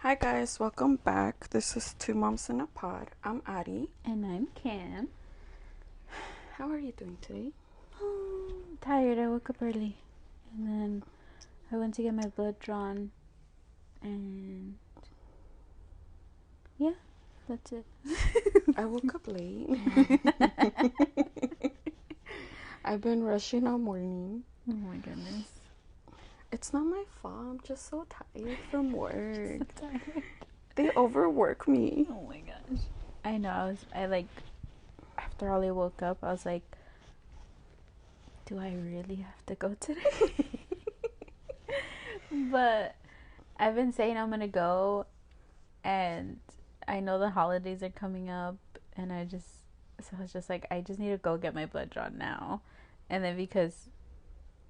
Hi guys, welcome back. This is Two Moms in a Pod. I'm Ari. And I'm Kim. How are you doing today? Tired. I woke up early. And then I went to get my blood drawn. And yeah, that's it. I woke up late. I've been rushing all morning. Oh my goodness. It's not my fault. I'm just so tired from work. So tired. They overwork me. Oh my gosh. I know. After Ollie woke up, I was like, do I really have to go today? But I've been saying I'm going to go. And I know the holidays are coming up. And I was just like, I just need to go get my blood drawn now. And then because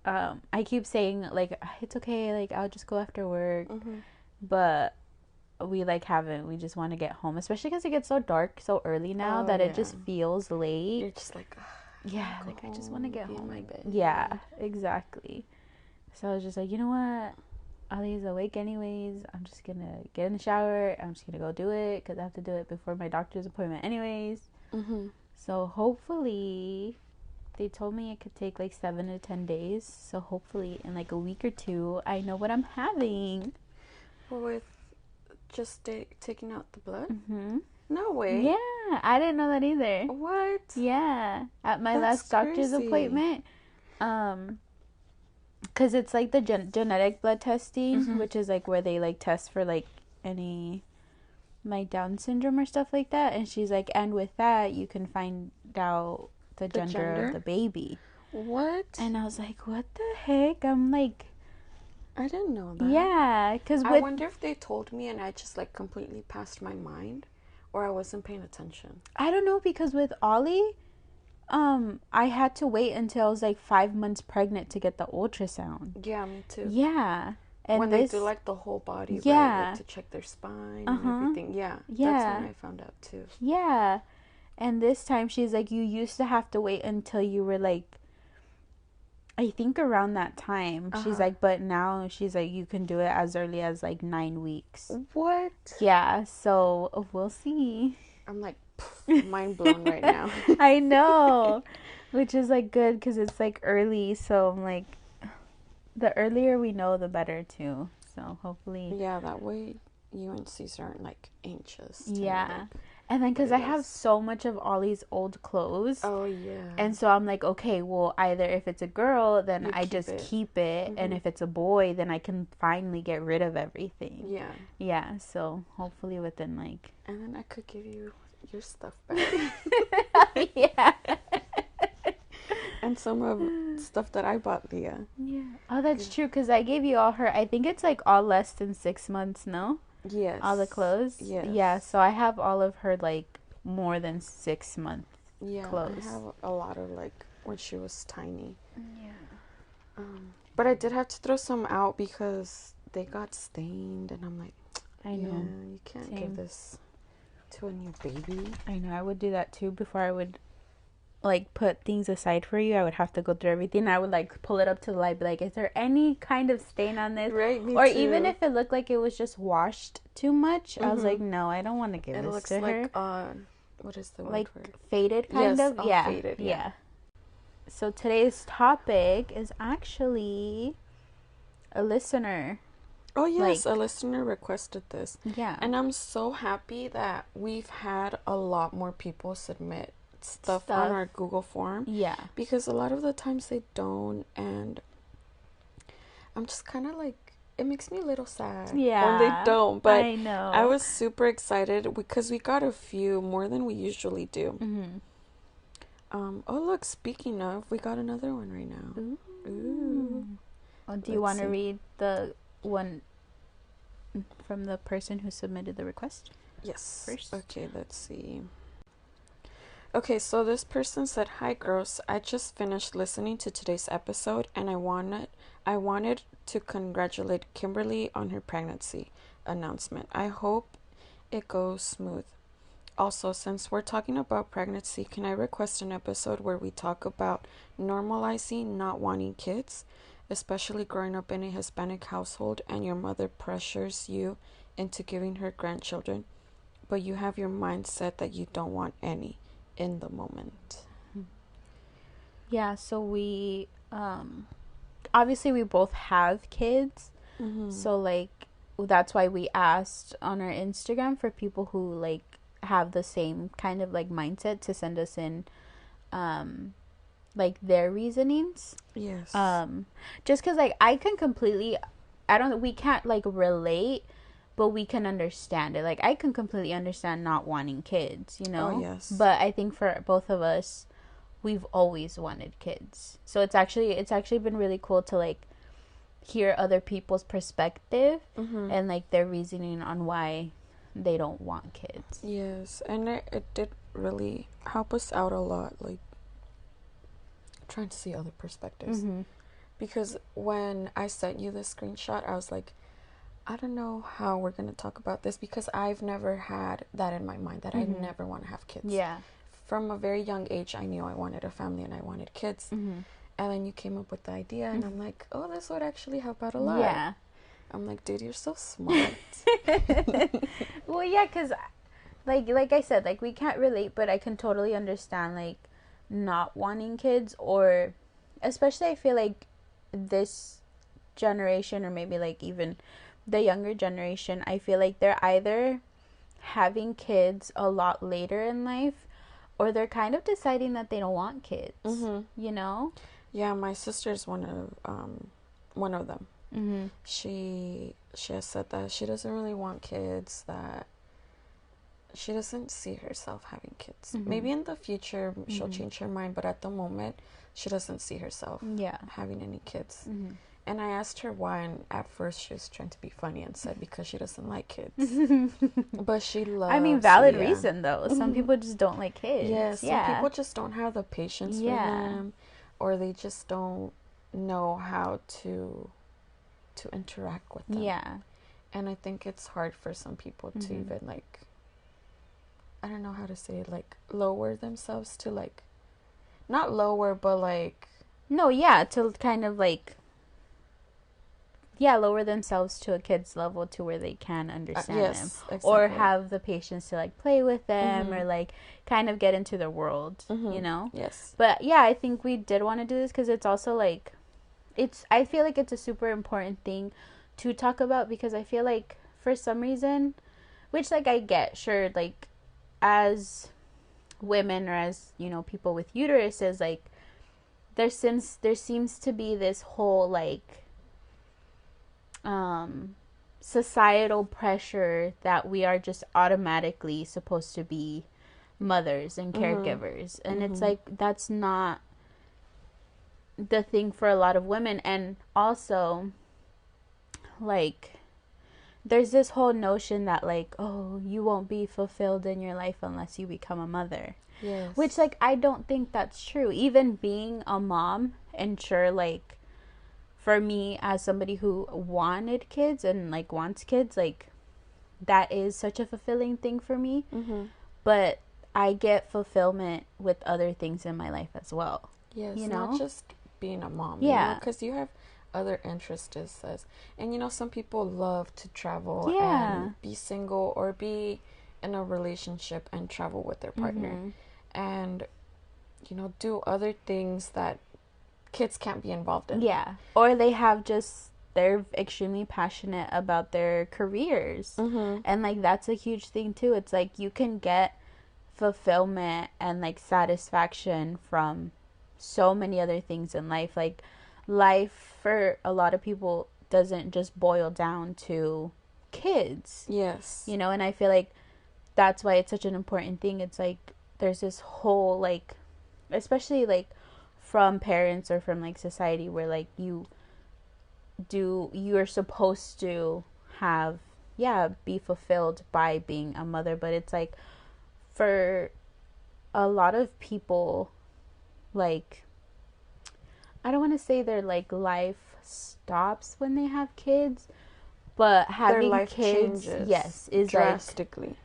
I keep saying, like, it's okay, like, I'll just go after work. Mm-hmm. But we, haven't. We just want to get home. Especially because it gets so dark so early now that it just feels late. You're just like, yeah, like, I just want to get home. In my bed. Yeah, exactly. So I was just like, you know what? Ali's awake anyways. I'm just going to get in the shower. I'm just going to go do it because I have to do it before my doctor's appointment anyways. Mm-hmm. So hopefully, they told me it could take 7 to 10 days. So hopefully in a week or two, I know what I'm having. Well, with just taking out the blood? Mm-hmm. No way. Yeah, I didn't know that either. What? Yeah, at my That's last doctor's crazy. appointment, because it's the genetic blood testing, Mm-hmm. which is where they test for any Down syndrome or stuff like that, and she's like, and with that you can find out the gender of the baby. What? And I was like, what the heck? I'm like, I didn't know that. yeah, because I wonder if they told me and I just completely passed my mind, or I wasn't paying attention. I don't know, because with Ollie, I had to wait until I was 5 months pregnant to get the ultrasound. Yeah, me too. Yeah. And when they do the whole body, yeah, right? To check their spine and everything. Yeah. That's when I found out too. Yeah. And this time she's like, you used to have to wait until you were I think around that time. She's like, but now she's like, you can do it as early as 9 weeks. What? Yeah, so we'll see. I'm mind blown right now. I know. Which is good because it's early, so I'm the earlier we know, the better too. So hopefully. Yeah, that way you and Caesar aren't anxious. Yeah. And then because I have so much of Ollie's old clothes. Oh, yeah. And so I'm like, okay, well, either if it's a girl, then I just keep it. Mm-hmm. And if it's a boy, then I can finally get rid of everything. Yeah. Yeah, so hopefully within And then I could give you your stuff back. Yeah. And some of stuff that I bought Leah. Yeah. Oh, that's true, because I gave you all her, I think it's all less than 6 months, no? Yes. All the clothes? Yes. Yeah, so I have all of her more than 6 month clothes. I have a lot of when she was tiny. Yeah. But I did have to throw some out because they got stained, and I'm like, I know. Yeah, you can't give this to a new baby. I know. I would do that too before I would put things aside for you. I would have to go through everything. I would pull it up to the light, be like, is there any kind of stain on this? Right, me or too. Even if it looked like it was just washed too much, I was like, no, I don't want to give this to her. It looks what is the word for it? Faded kind of? Yeah. Faded, yeah. So today's topic is actually a listener. Oh, yes, a listener requested this. Yeah. And I'm so happy that we've had a lot more people submit stuff on our Google form. Yeah. Because a lot of the times they don't, and I'm just kind of it makes me a little sad when they don't. But I know. I was super excited because we got a few, more than we usually do. Mm-hmm. Oh, look, speaking of, we got another one right now. Ooh. Oh, do you want to read the one from the person who submitted the request? Yes. First. Okay, let's see. Okay, so this person said, "Hi girls, I just finished listening to today's episode and I wanted to congratulate Kimberly on her pregnancy announcement. I hope it goes smooth. Also, since we're talking about pregnancy, can I request an episode where we talk about normalizing not wanting kids, especially growing up in a Hispanic household and your mother pressures you into giving her grandchildren, but you have your mindset that you don't want any in the moment. Yeah, so we obviously we both have kids. So like that's why we asked on our Instagram for people who like have the same kind of like mindset to send us in like their reasonings. Yes. Just because like I can completely, we can't like relate, but we can understand it. Like I can completely understand not wanting kids, you know. Oh, yes. But I think for both of us, we've always wanted kids. So it's actually been really cool to like hear other people's perspective and like their reasoning on why they don't want kids. Yes, and it did really help us out a lot, like trying to see other perspectives. Because when I sent you the screenshot, I was like, I don't know how we're going to talk about this, because I've never had that in my mind, that I never want to have kids. Yeah. From a very young age, I knew I wanted a family and I wanted kids. And then you came up with the idea, and I'm like, oh, this would actually help out a lot. Yeah. I'm like, dude, you're so smart. Well, yeah, because like I said, like we can't relate, but I can totally understand like not wanting kids, or especially I feel like this generation, or maybe like even the younger generation, I feel like they're either having kids a lot later in life, or they're kind of deciding that they don't want kids. You know? Yeah, my sister's one of them. She has said that she doesn't really want kids, that she doesn't see herself having kids. Maybe in the future she'll change her mind, but at the moment she doesn't see herself having any kids. And I asked her why, and at first she was trying to be funny and said because she doesn't like kids. But she loves... I mean, valid reason, though. Some people just don't like kids. Yeah, some people just don't have the patience for them, or they just don't know how to interact with them. Yeah. And I think it's hard for some people to even, like, I don't know how to say it, like, lower themselves to, like, not lower, but, like... No, yeah, to kind of, like... Yeah, lower themselves to a kid's level to where they can understand them. Exactly. Or have the patience to, like, play with them, or, like, kind of get into their world, you know? Yes. But, yeah, I think we did want to do this because it's also, like... I feel like it's a super important thing to talk about, because I feel like, for some reason, which, like, I get, sure, like, as women, or as, you know, people with uteruses, like, there seems to be this whole, like... societal pressure that we are just automatically supposed to be mothers and caregivers, and it's like that's not the thing for a lot of women. And also, like, there's this whole notion that, like, oh, you won't be fulfilled in your life unless you become a mother. Yes. Which, like, I don't think that's true. Even being a mom, and sure, like, for me, as somebody who wanted kids and, like, wants kids, like, that is such a fulfilling thing for me. But I get fulfillment with other things in my life as well. Yes, you know? not just being a mom. Yeah. Because you have other interests. And, you know, some people love to travel and be single, or be in a relationship and travel with their partner. And, you know, do other things that kids can't be involved in. Yeah. Or they're extremely passionate about their careers. And, like, that's a huge thing too. It's like you can get fulfillment and, like, satisfaction from so many other things in life. Like, life for a lot of people doesn't just boil down to kids. Yes. You know, and I feel like that's why it's such an important thing. It's like there's this whole, like, especially, like, from parents or from, like, society, where, like, you're supposed to be fulfilled by being a mother. But it's like, for a lot of people, like, I don't want to say their, like, life stops when they have kids, but having their life kids changes is drastically. Like,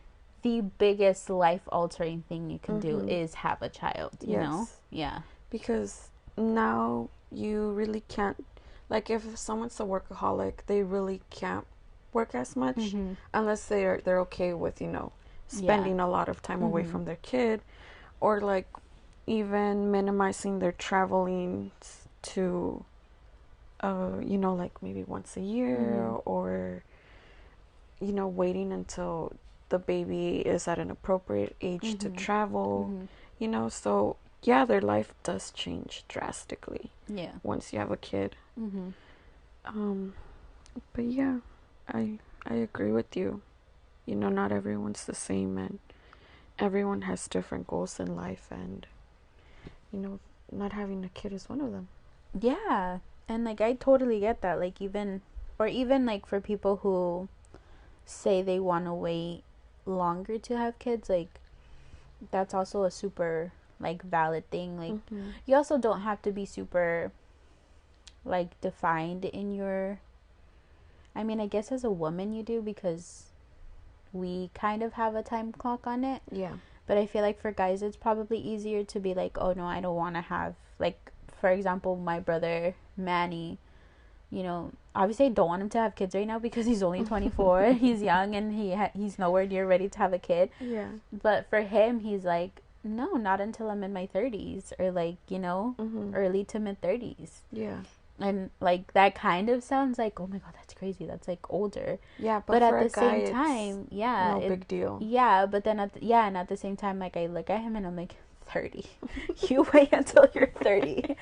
the biggest life altering thing you can do is have a child, you know? Yeah. Because now you really can't, like, if someone's a workaholic, they really can't work as much, Mm-hmm. unless they're okay with, spending a lot of time away Mm-hmm. from their kid, or like even minimizing their traveling to like maybe once a year, Mm-hmm. or waiting until the baby is at an appropriate age to Mm-hmm. travel, Mm-hmm. so yeah, their life does change drastically Yeah. once you have a kid. Mm-hmm. um but yeah, I agree with you. Not everyone's the same, and everyone has different goals in life, and not having a kid is one of them. Yeah. And like I totally get that. Like even like for people who say they want to wait longer to have kids, like that's also a super like valid thing. Like Mm-hmm. you also don't have to be super like defined in your, I mean, I guess as a woman you do, because we kind of have a time clock on it. Yeah. But I feel like for guys it's probably easier to be like, oh no, I don't want to have, like, for example, my brother Manny, obviously I don't want him to have kids right now because he's only 24. He's young and he's nowhere near ready to have a kid. Yeah. But for him, he's like, no, not until I'm in my 30s, or like, Mm-hmm. early to mid 30s. Yeah. And like that kind of sounds like, oh my god, that's crazy, that's like older. Yeah, But for at a the guy, same time, yeah, no big deal. yeah, but then and at the same time, like I look at him and I'm like, 30. You wait until you're 30.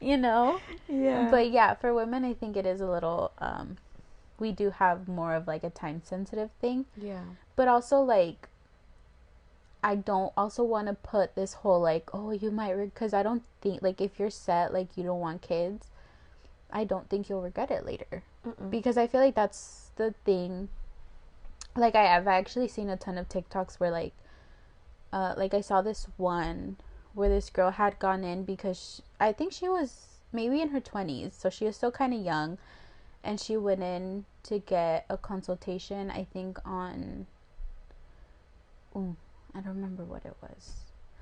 Yeah. But yeah, for women I think it is a little we do have more of like a time sensitive thing. Yeah. But also like I don't also want to put this whole like, oh, you might, because I don't think, like, if you're set, like, you don't want kids, I don't think you'll regret it later. Mm-mm. Because I feel like that's the thing. Like, I've actually seen a ton of TikToks where, like I saw this one where this girl had gone in because I think she was maybe in her 20s, so she was still kind of young, and she went in to get a consultation, I think on, I don't remember what it was.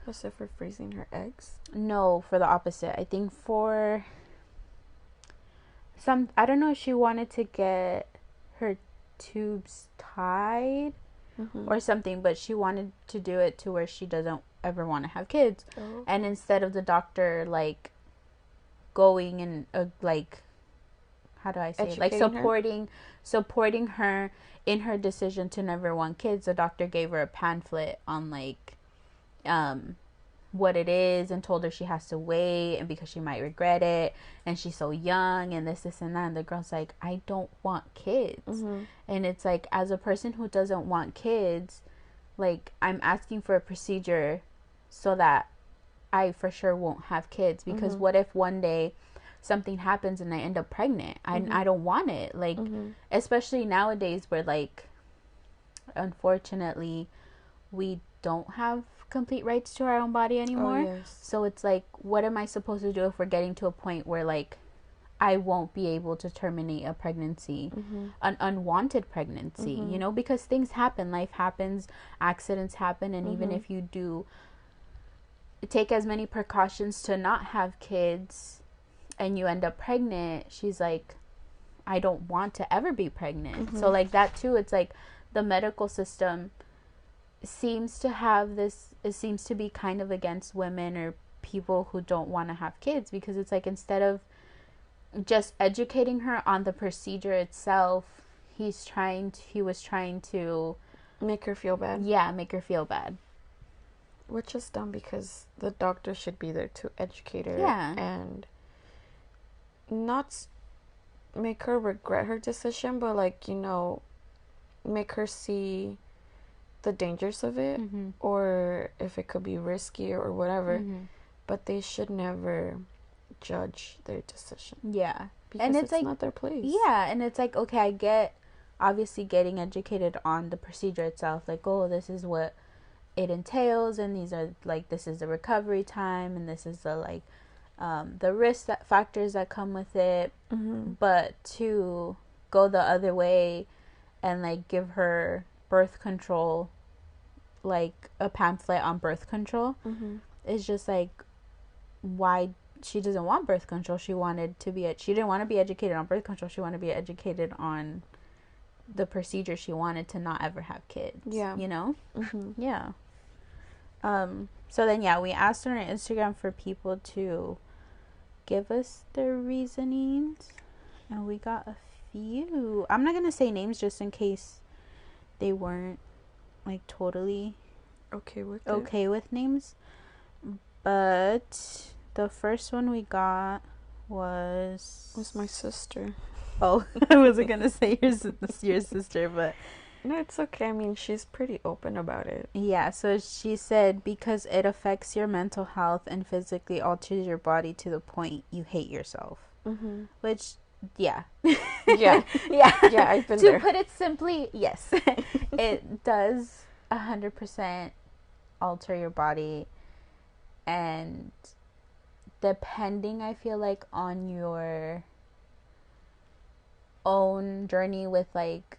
Was it for freezing her eggs? No, for the opposite. I think for I don't know if she wanted to get her tubes tied or something, but she wanted to do it to where she doesn't ever want to have kids. Oh. And instead of the doctor like going and like, how do I say it? Like supporting her in her decision to never want kids, the doctor gave her a pamphlet on like what it is, and told her she has to wait, and because she might regret it, and she's so young, and this and that. And the girl's like, I don't want kids. And it's like, as a person who doesn't want kids, like, I'm asking for a procedure so that I for sure won't have kids, because what if one day something happens and I end up pregnant? I don't want it. Like, especially nowadays where, like, unfortunately we don't have complete rights to our own body anymore. Oh, yes. So it's like, what am I supposed to do if we're getting to a point where like I won't be able to terminate a pregnancy, an unwanted pregnancy, because things happen, life happens, accidents happen, and even if you do take as many precautions to not have kids and you end up pregnant, she's like, I don't want to ever be pregnant. So like that too, it's like the medical system seems to have this, it seems to be kind of against women or people who don't want to have kids, because it's like, instead of just educating her on the procedure itself, he was trying to make her feel bad. Yeah, make her feel bad. Which is dumb, because the doctor should be there to educate her. Yeah. And not make her regret her decision, but like, make her see the dangers of it, or if it could be risky or whatever. But they should never judge their decision. Yeah. Because and it's like, not their place. Yeah, and it's like, okay, I get obviously getting educated on the procedure itself, like, oh, this is what it entails, and these are like, this is the recovery time, and this is the like the risk factors that come with it. But to go the other way and like give her birth control, like a pamphlet on birth control, is just like, why? She doesn't want birth control. She didn't want to be educated on birth control. She wanted to be educated on the procedure she wanted to not ever have kids. Yeah. You know? Mm-hmm. Yeah. So then, yeah, we asked on our Instagram for people to give us their reasonings, and we got a few. I'm not gonna say names just in case they weren't like totally Okay with names. But the first one we got was my sister. Oh, I wasn't gonna say your sister, but no, it's okay. I mean, she's pretty open about it. Yeah, so she said because it affects your mental health and physically alters your body to the point you hate yourself. Mm-hmm. Which, yeah. Yeah. Yeah, I've been there. To put it simply, yes. It does 100% alter your body. And depending, I feel like, on your own journey with, like,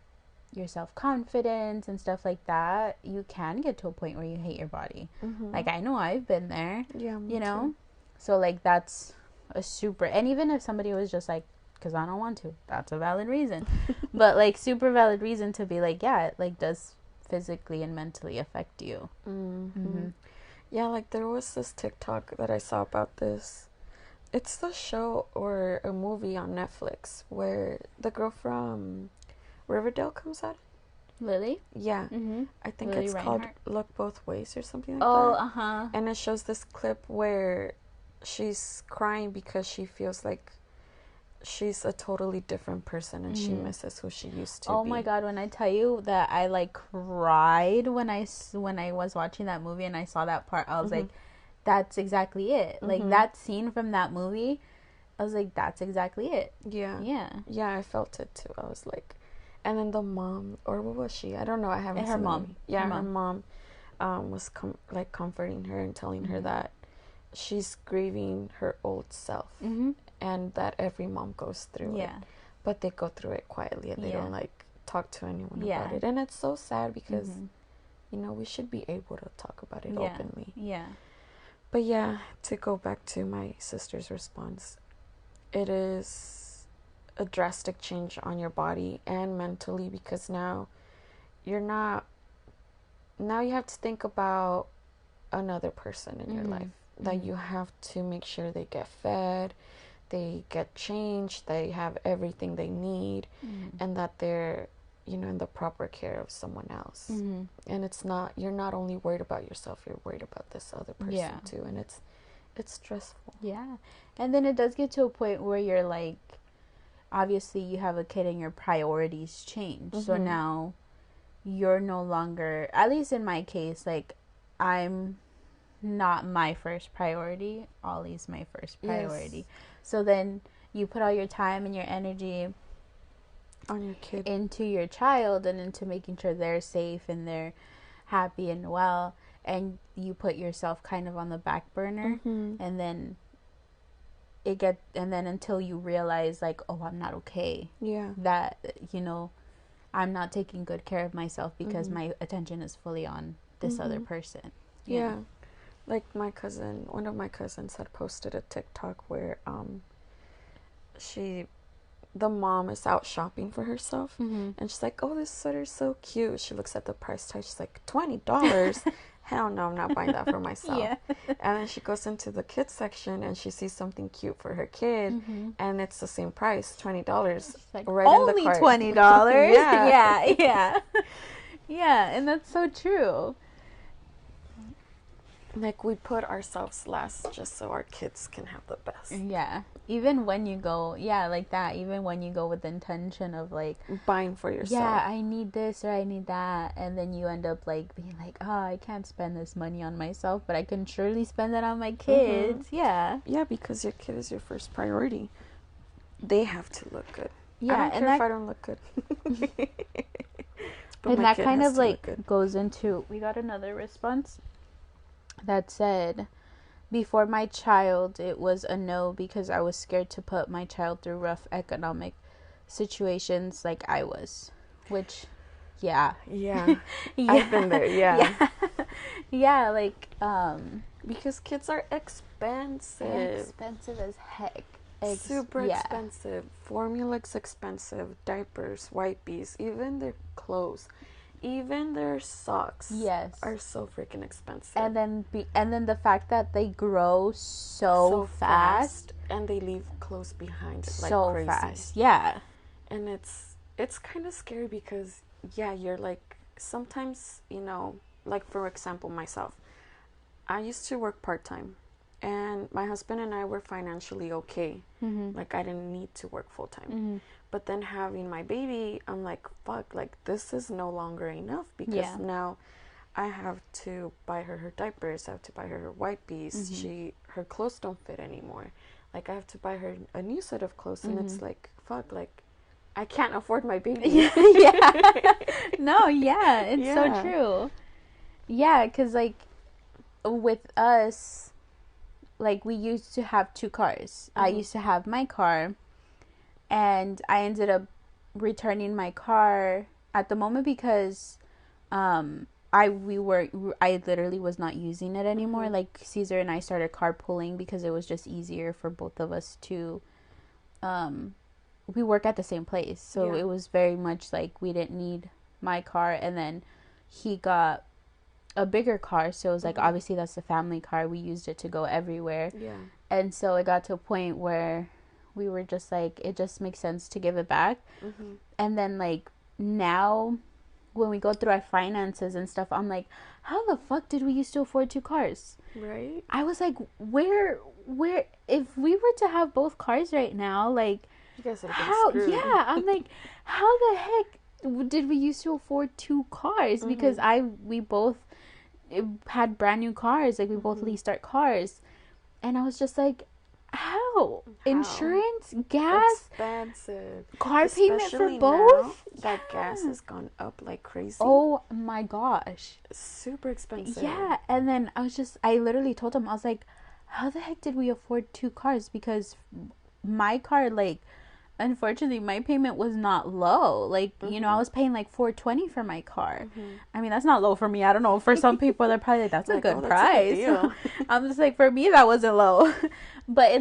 your self-confidence and stuff like that, you can get to a point where you hate your body. Mm-hmm. Like, I know I've been there. Yeah, you know too. So like that's a super, and even if somebody was just like, because I don't want to, that's a valid reason. But like super valid reason to be like, yeah, it like does physically and mentally affect you. Mm-hmm. Yeah, like there was this TikTok that I saw about this. It's the show or a movie on Netflix where the girl from Riverdale comes out. Lily? Yeah. Mm-hmm. I think Lily it's Reinhart. called Look Both Ways or something like Oh, that. uh-huh. And it shows this clip where she's crying because she feels like she's a totally different person and she misses who she used to be. Oh my god, when I tell you that I like cried when I was watching that movie and I saw that part, I was like, that's exactly it. Like that scene from that movie, I was like, that's exactly it. Yeah. Yeah. Yeah, I felt it too. I was like, and then the mom, or what was she? I don't know. I haven't And her seen the mom. movie. Yeah, Her mom was comforting her and telling her that she's grieving her old self. And that every mom goes through it. But they go through it quietly and they don't like talk to anyone about it. And it's so sad because, you know, we should be able to talk about it openly. Yeah. But yeah, to go back to my sister's response, it is a drastic change on your body and mentally because now you have to think about another person in your life that you have to make sure they get fed, they get changed, they have everything they need, and that they're, you know, in the proper care of someone else. And it's not, you're not only worried about yourself, you're worried about this other person too, and it's stressful. Yeah. And then it does get to a point where you're like, obviously you have a kid and your priorities change. So now you're no longer, at least in my case, like I'm not my first priority. Ollie's my first priority. So then you put all your time and your energy on your kid, into your child and into making sure they're safe and they're happy and well, and you put yourself kind of on the back burner, and then until you realize like, oh, I'm not okay. Yeah. That, you know, I'm not taking good care of myself because my attention is fully on this other person. Yeah. Like one of my cousins had posted a TikTok where the mom is out shopping for herself and she's like, oh, this sweater's so cute. She looks at the price tag, she's like, $20. Hell no, I'm not buying that for myself. And then she goes into the kids section and she sees something cute for her kid and it's the same price, $20. Like, right only in the cart. $20. Yeah, and that's so true. Like, we put ourselves last just so our kids can have the best. Yeah. Even when you go, like that, even when you go with the intention of, like, buying for yourself. Yeah, I need this or I need that. And then you end up, like, being like, oh, I can't spend this money on myself, but I can surely spend it on my kids. Yeah. Yeah, because your kid is your first priority. They have to look good. Yeah. I don't care if I don't look good. And that kind of, like, goes into, we got another response that said, before my child, it was a no because I was scared to put my child through rough economic situations like I was. Which, yeah. I've been there, Yeah, like, because kids are expensive. They're expensive as heck. super yeah. expensive. Formula's expensive. Diapers, wipes, even their clothes, even their socks. Yes. Are so freaking expensive. And then the fact that they grow so fast and they leave clothes behind like so crazy. fast. Yeah. And it's kind of scary because yeah, you're like sometimes, like for example myself. I used to work part-time and my husband and I were financially okay. Like I didn't need to work full-time. But then having my baby, I'm like, fuck, like this is no longer enough because now I have to buy her diapers, I have to buy her wipes. Her clothes don't fit anymore. Like I have to buy her a new set of clothes and it's like, fuck, like I can't afford my baby. Yeah. No, yeah, it's so true. Yeah, because like with us, like we used to have 2 cars. I used to have my car, and I ended up returning my car at the moment because I literally was not using it anymore. Like Caesar and I started carpooling because it was just easier for both of us to we work at the same place, so it was very much like we didn't need my car, and then he got a bigger car, so it was like obviously that's the family car. We used it to go everywhere. And so it got to a point where we were just like, it just makes sense to give it back. And then like now when we go through our finances and stuff, I'm like, how the fuck did we used to afford 2 cars? Right. I was like, where if we were to have both cars right now, like you guys would have how been screwed. Yeah, I'm like, how the heck did we used to afford 2 cars? Because we both had brand new cars, like we both leased our cars, and I was just like, how? Insurance, gas, expensive, car especially payment for both. That gas has gone up like crazy. Oh my gosh, super expensive. Yeah. And then I literally told him, I was like, how the heck did we afford 2 cars? Because my car, like, unfortunately my payment was not low. Like, I was paying like $420 for my car. I mean, that's not low for me. I don't know, for some people they're probably like, that's like, a good price. A good deal. I'm just like, for me that wasn't low. But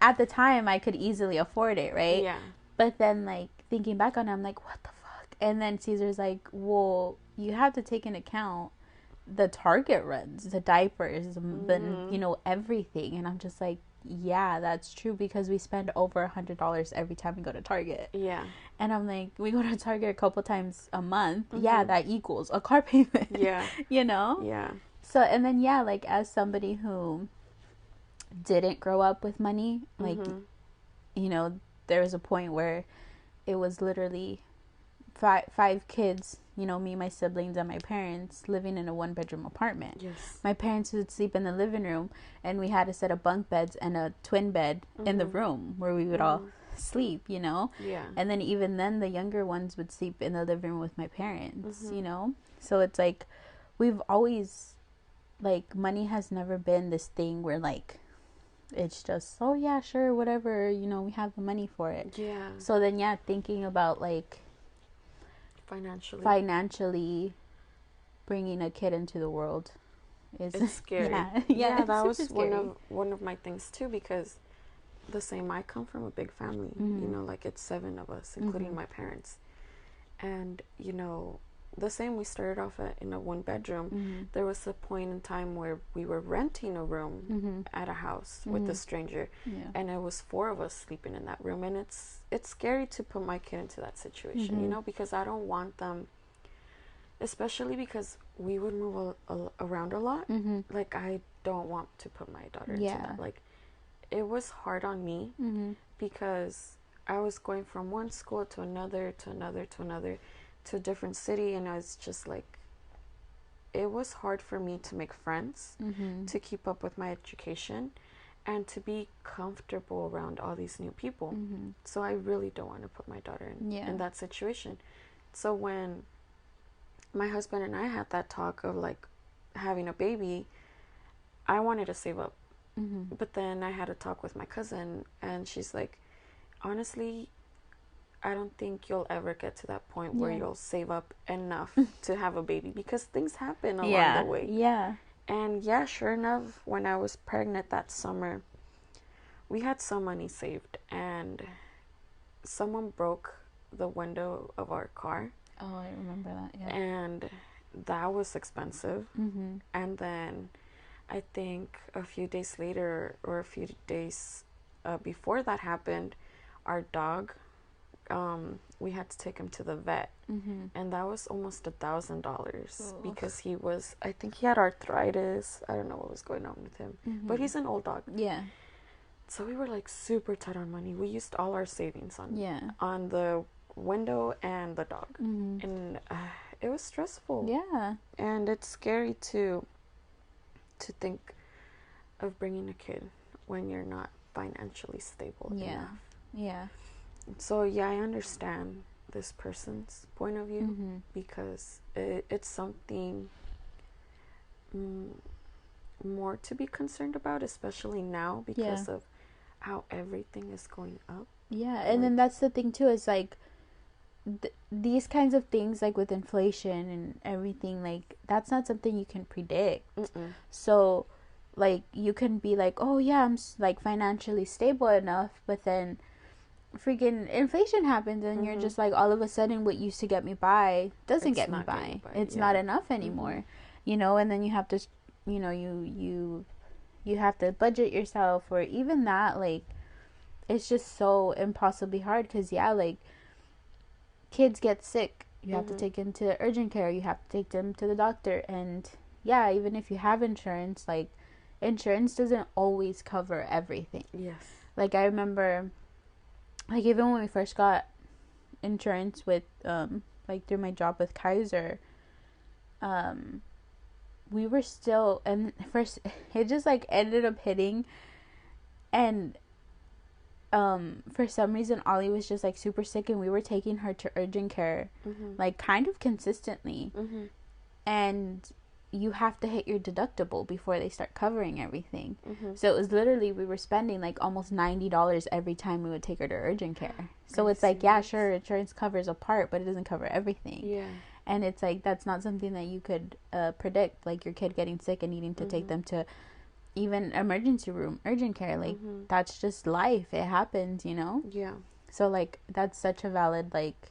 at the time I could easily afford it, right? Yeah. But then like thinking back on it, I'm like, what the fuck? And then Caesar's like, well, you have to take into account the Target runs, the diapers, the everything. And I'm just like, yeah, that's true, because we spend over $100 every time we go to Target. Yeah. And I'm like, we go to Target a couple times a month. Yeah, that equals a car payment. Yeah. Yeah. So, and then like as somebody who didn't grow up with money, like there was a point where it was literally five kids, me, my siblings, and my parents living in a 1-bedroom apartment. Yes. My parents would sleep in the living room, and we had a set of bunk beds and a twin bed in the room where we would all sleep, Yeah. And then even then, the younger ones would sleep in the living room with my parents, So it's like, we've always, like, money has never been this thing where, like, it's just, oh yeah, sure, whatever, we have the money for it. Yeah. So then, thinking about, like, financially bringing a kid into the world it's scary. Yeah, that was one of my things too, because the same, I come from a big family, like it's 7 of us, including my parents, and the same, we started off in a 1-bedroom. There was a point in time where we were renting a room at a house with a stranger, and it was 4 of us sleeping in that room, and it's scary to put my kid into that situation, because I don't want them, especially because we would move around a lot. Like, I don't want to put my daughter into that. Like, it was hard on me because I was going from one school to another, to a different city, and I was just like, it was hard for me to make friends, to keep up with my education, and to be comfortable around all these new people. So I really don't want to put my daughter in that situation. So when my husband and I had that talk of like having a baby, I wanted to save up. But then I had a talk with my cousin, and she's like, honestly, I don't think you'll ever get to that point where you'll save up enough to have a baby, because things happen along the way. Yeah. And sure enough, when I was pregnant that summer, we had some money saved, and someone broke the window of our car. Oh, I remember that. Yeah. And that was expensive. Mm-hmm. And then I think a few days later, or a few days before that happened, our dog, we had to take him to the vet. Mm-hmm. And that was almost $1,000 because I think he had arthritis. I don't know what was going on with him, but he's an old dog. Yeah. So we were like super tight on money. We used all our savings on the window and the dog. Mm-hmm. And it was stressful. Yeah. And it's scary to think of bringing a kid when you're not financially stable enough. Yeah. So yeah, I understand this person's point of view, because it's something more to be concerned about, especially now because of how everything is going up. Yeah, and then that's the thing too, is like these kinds of things, like with inflation and everything, like that's not something you can predict. So like you can be like, oh yeah, I'm like financially stable enough, but then freaking inflation happens and you're just like, all of a sudden what used to get me by doesn't get me by. It's not enough anymore. You know, and then you have to, you know, you have to budget yourself, or even that, like it's just so impossibly hard, because like kids get sick, you have to take them to urgent care, you have to take them to the doctor, and even if you have insurance, like insurance doesn't always cover everything. Yes. Like I remember, like even when we first got insurance with like through my job with Kaiser, we were still, and first it just like ended up hitting, and for some reason Ollie was just like super sick, and we were taking her to urgent care like kind of consistently, and you have to hit your deductible before they start covering everything. So it was literally, we were spending like almost $90 every time we would take her to urgent care. So it's like, yeah, sure, insurance covers a part, but it doesn't cover everything. Yeah. And it's like, that's not something that you could predict, like your kid getting sick and needing to take them to even emergency room, urgent care. Like that's just life. It happens, you know? Yeah. So like that's such a valid like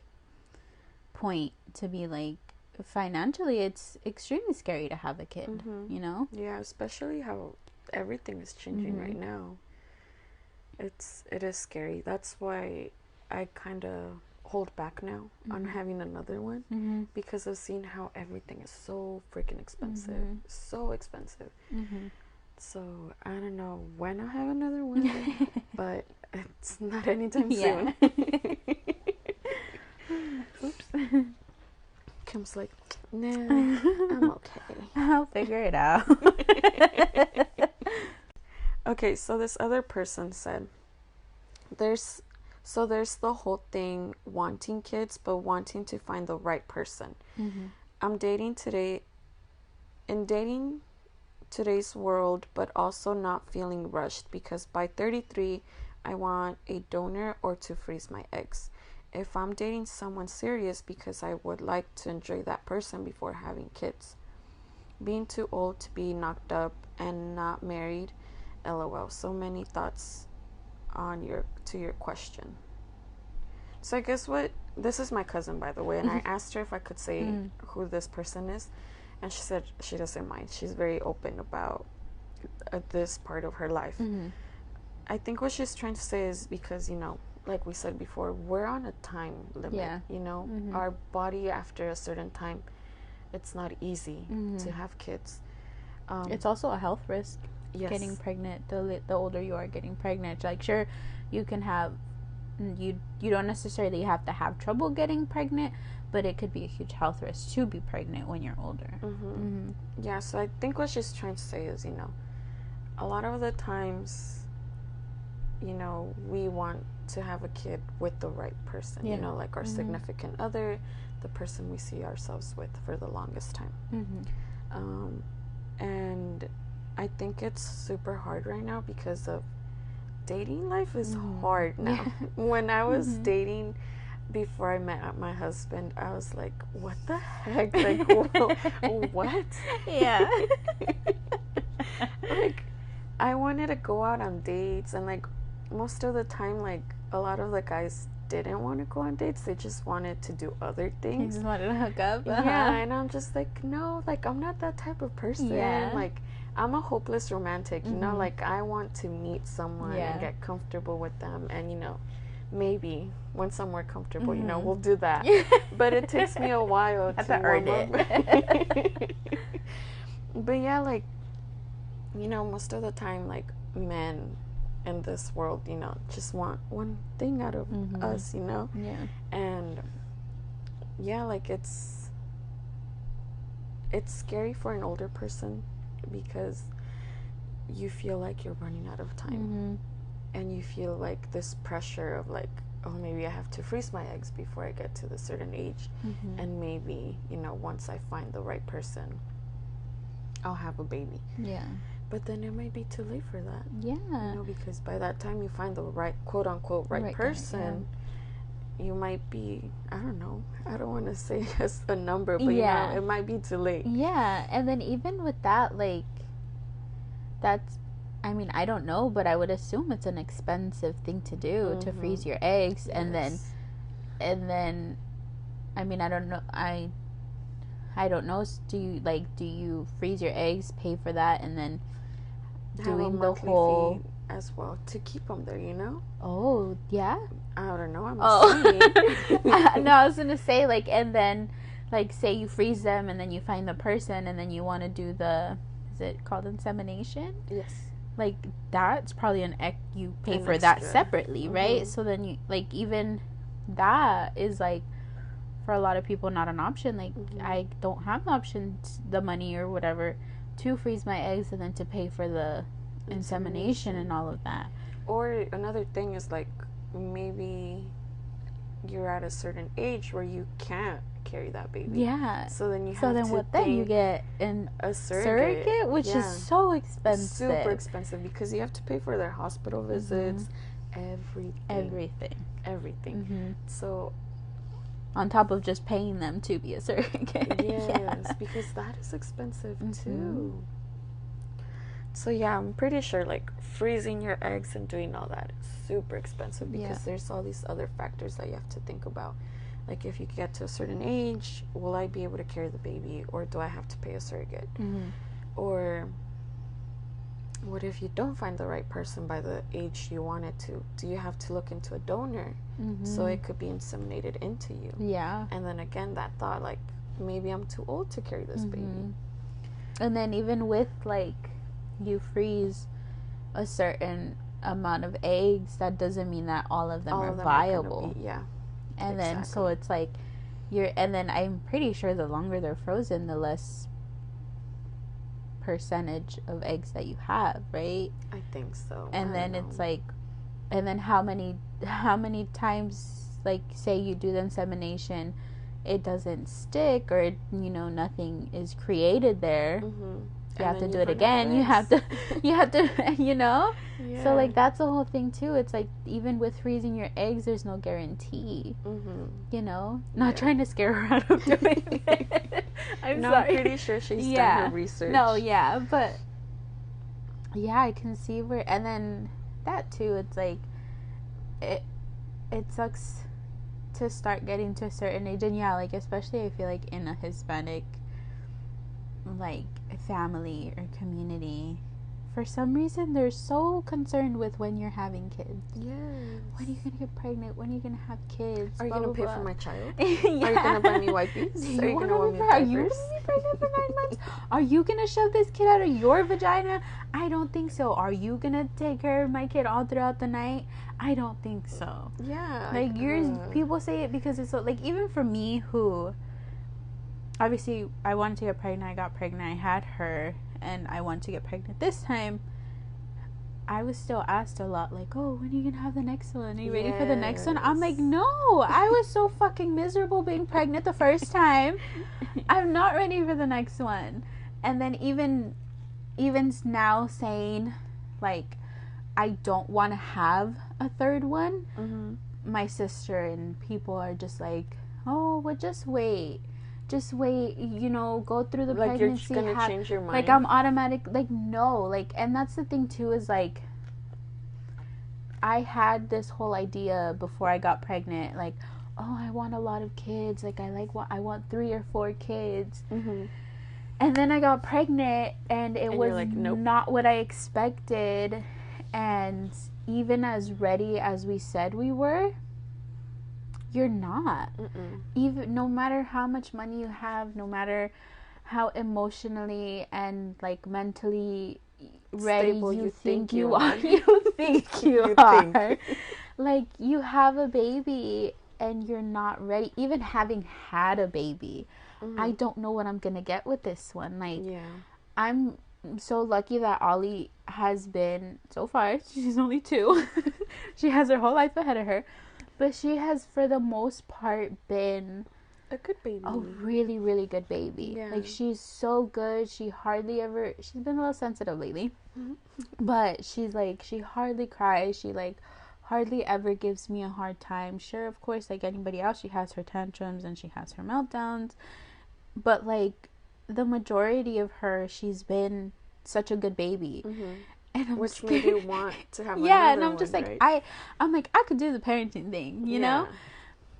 point to be like, financially it's extremely scary to have a kid, you know? Yeah, especially how everything is changing right now. It is scary. That's why I kind of hold back now on having another one, because I've seen how everything is so freaking expensive. So expensive. So I don't know when I'll have another one, but it's not anytime soon. Oops. Kim's like, nah, I'm okay. I'll figure it out. Okay, so this other person said, there's the whole thing wanting kids, but wanting to find the right person. I'm dating today's world, but also not feeling rushed, because by 33, I want a donor or to freeze my eggs. If I'm dating someone serious, because I would like to enjoy that person before having kids. Being too old to be knocked up and not married. LOL. So many thoughts to your question. So I guess this is my cousin, by the way, and I asked her if I could say who this person is, and she said she doesn't mind. She's very open about this part of her life. I think what she's trying to say is because, you know, like we said before, we're on a time limit, you know? Our body, after a certain time, it's not easy to have kids. It's also a health risk. Yes. Getting pregnant, the older you are getting pregnant. Like, sure, you can have, you don't necessarily have to have trouble getting pregnant, but it could be a huge health risk to be pregnant when you're older. Yeah, so I think what she's trying to say is, you know, a lot of the times, you know, we want to have a kid with the right person, you know, like our significant other, the person we see ourselves with for the longest time. And I think it's super hard right now because of dating life is hard now. When I was dating before I met my husband, I was like, what the heck? Like, what? Yeah. Like, I wanted to go out on dates, and like most of the time, like, a lot of the guys didn't want to go on dates. They just wanted to do other They things. just wanted to hook up. Yeah, and I'm just like, no, like, I'm not that type of person. Yeah. Like, I'm a hopeless romantic, you know? Mhm. Like, I want to meet someone Yeah. and get comfortable with them. And, you know, maybe once I'm more comfortable, you know, Mhm. we'll do that. But it takes me a while Have to to earn warm up. it. But yeah, like, you know, most of the time, like, men in this world, you know, just want one thing out of Mhm. us, you know? Yeah. And yeah, like, it's scary for an older person because you feel like you're running out of time. Mhm. And you feel like this pressure of, like, oh, maybe I have to freeze my eggs before I get to the certain age. Mhm. And maybe, you know, once I find the right person, I'll have a baby. Yeah. But then it might be too late for that. Yeah. You know, because by that time you find the right, quote unquote, right person, you might be, I don't know, I don't want to say a number, but Yeah. you know, it might be too late. Yeah, and then even with that, like, that's, I mean, I don't know, but I would assume it's an expensive thing to do, to freeze your eggs. Yes. And then, I mean, I don't know, I don't know, do you freeze your eggs, pay for that, and then have a doing the monthly whole fee as well to keep them there, you know? Oh, yeah? I don't know, I'm assuming. No, I was gonna say, like, and then, like, say you freeze them and then you find the person and then you want to do the, is it called insemination? Yes. Like, that's probably you pay An for that extra. separately, right? So then you, like, even that is, like, for a lot of people not an option. Like, I don't have the option, the money or whatever, to freeze my eggs and then to pay for the insemination and all of that. Or another thing is, like, maybe you're at a certain age where you can't carry that baby. Yeah. So then you have So then to what then? You get a surrogate, which is so expensive. Super expensive because you have to pay for their hospital visits, everything. So on top of just paying them to be a surrogate. Yes, because that is expensive too. So yeah, I'm pretty sure, like, freezing your eggs and doing all that is super expensive because there's all these other factors that you have to think about. Like, if you get to a certain age, will I be able to carry the baby, or do I have to pay a surrogate? Or what if you don't find the right person by the age you wanted to? Do you have to look into a donor so it could be inseminated into you? Yeah. And then again, that thought, like, maybe I'm too old to carry this baby. And then even with, like, you freeze a certain amount of eggs, that doesn't mean that all of them are viable. And then so it's like and then I'm pretty sure the longer they're frozen, the less percentage of eggs that you have, right? I think so. And then it's like, and then how many times, like, say you do the insemination, it doesn't stick, or you know, nothing is created there. You have to do it again. You have to, you know? Yeah. So, like, that's the whole thing, too. It's like, even with freezing your eggs, there's no guarantee. You know? Not trying to scare her out of doing it. I'm sorry. I'm pretty sure she's done her research. No, yeah. But, yeah, I can see where, and then that, too, it's like, it sucks to start getting to a certain age. And, yeah, like, especially I feel like in a Hispanic, like, family or community, for some reason they're so concerned with when you're having kids. Yes. When are you gonna get pregnant? When are you gonna have kids? Are you gonna pay for my child? Are you gonna buy me wipes? Are you gonna want me Are you gonna be pregnant for 9 months? Are you gonna shove this kid out of your vagina? I don't think so. Are you gonna take care of my kid all throughout the night? I don't think so. Yeah. Like, people say it because it's so, like, even for me, who obviously I wanted to get pregnant, I got pregnant, I had her, and I wanted to get pregnant this time, I was still asked a lot, like, oh, when are you gonna have the next one? Are you ready for the next one? I'm like, no, I was so fucking miserable being pregnant the first time. I'm not ready for the next one. And then even now saying, like, I don't want to have a third one, my sister and people are just like, oh, well, just wait, you know, go through the pregnancy. Like, you're gonna change your mind. Like, I'm automatic, like, no, like, and that's the thing too, is like, I had this whole idea before I got pregnant, like, oh, I want a lot of kids. Like, I want 3 or 4 kids. Mm-hmm. And then I got pregnant, and it was like, nope. not what I expected. And even as ready as we said we were, you're not. Even no matter how much money you have, no matter how emotionally and like mentally ready you think you are, you think you are. Like, you have a baby and you're not ready. Even having had a baby, I don't know what I'm gonna get with this one. Like, I'm so lucky that Ollie has been, so far, she's only 2. She has her whole life ahead of her. But she has, for the most part, been a good baby. A really, really good baby. Yeah. Like, she's so good. She's been a little sensitive lately. But she's like, she hardly cries. She like hardly ever gives me a hard time. Sure, of course, like anybody else, she has her tantrums and she has her meltdowns. But like, the majority of her, she's been such a good baby. And which made you want to have another and I'm one, just like, right? I'm like, I could do the parenting thing, you know?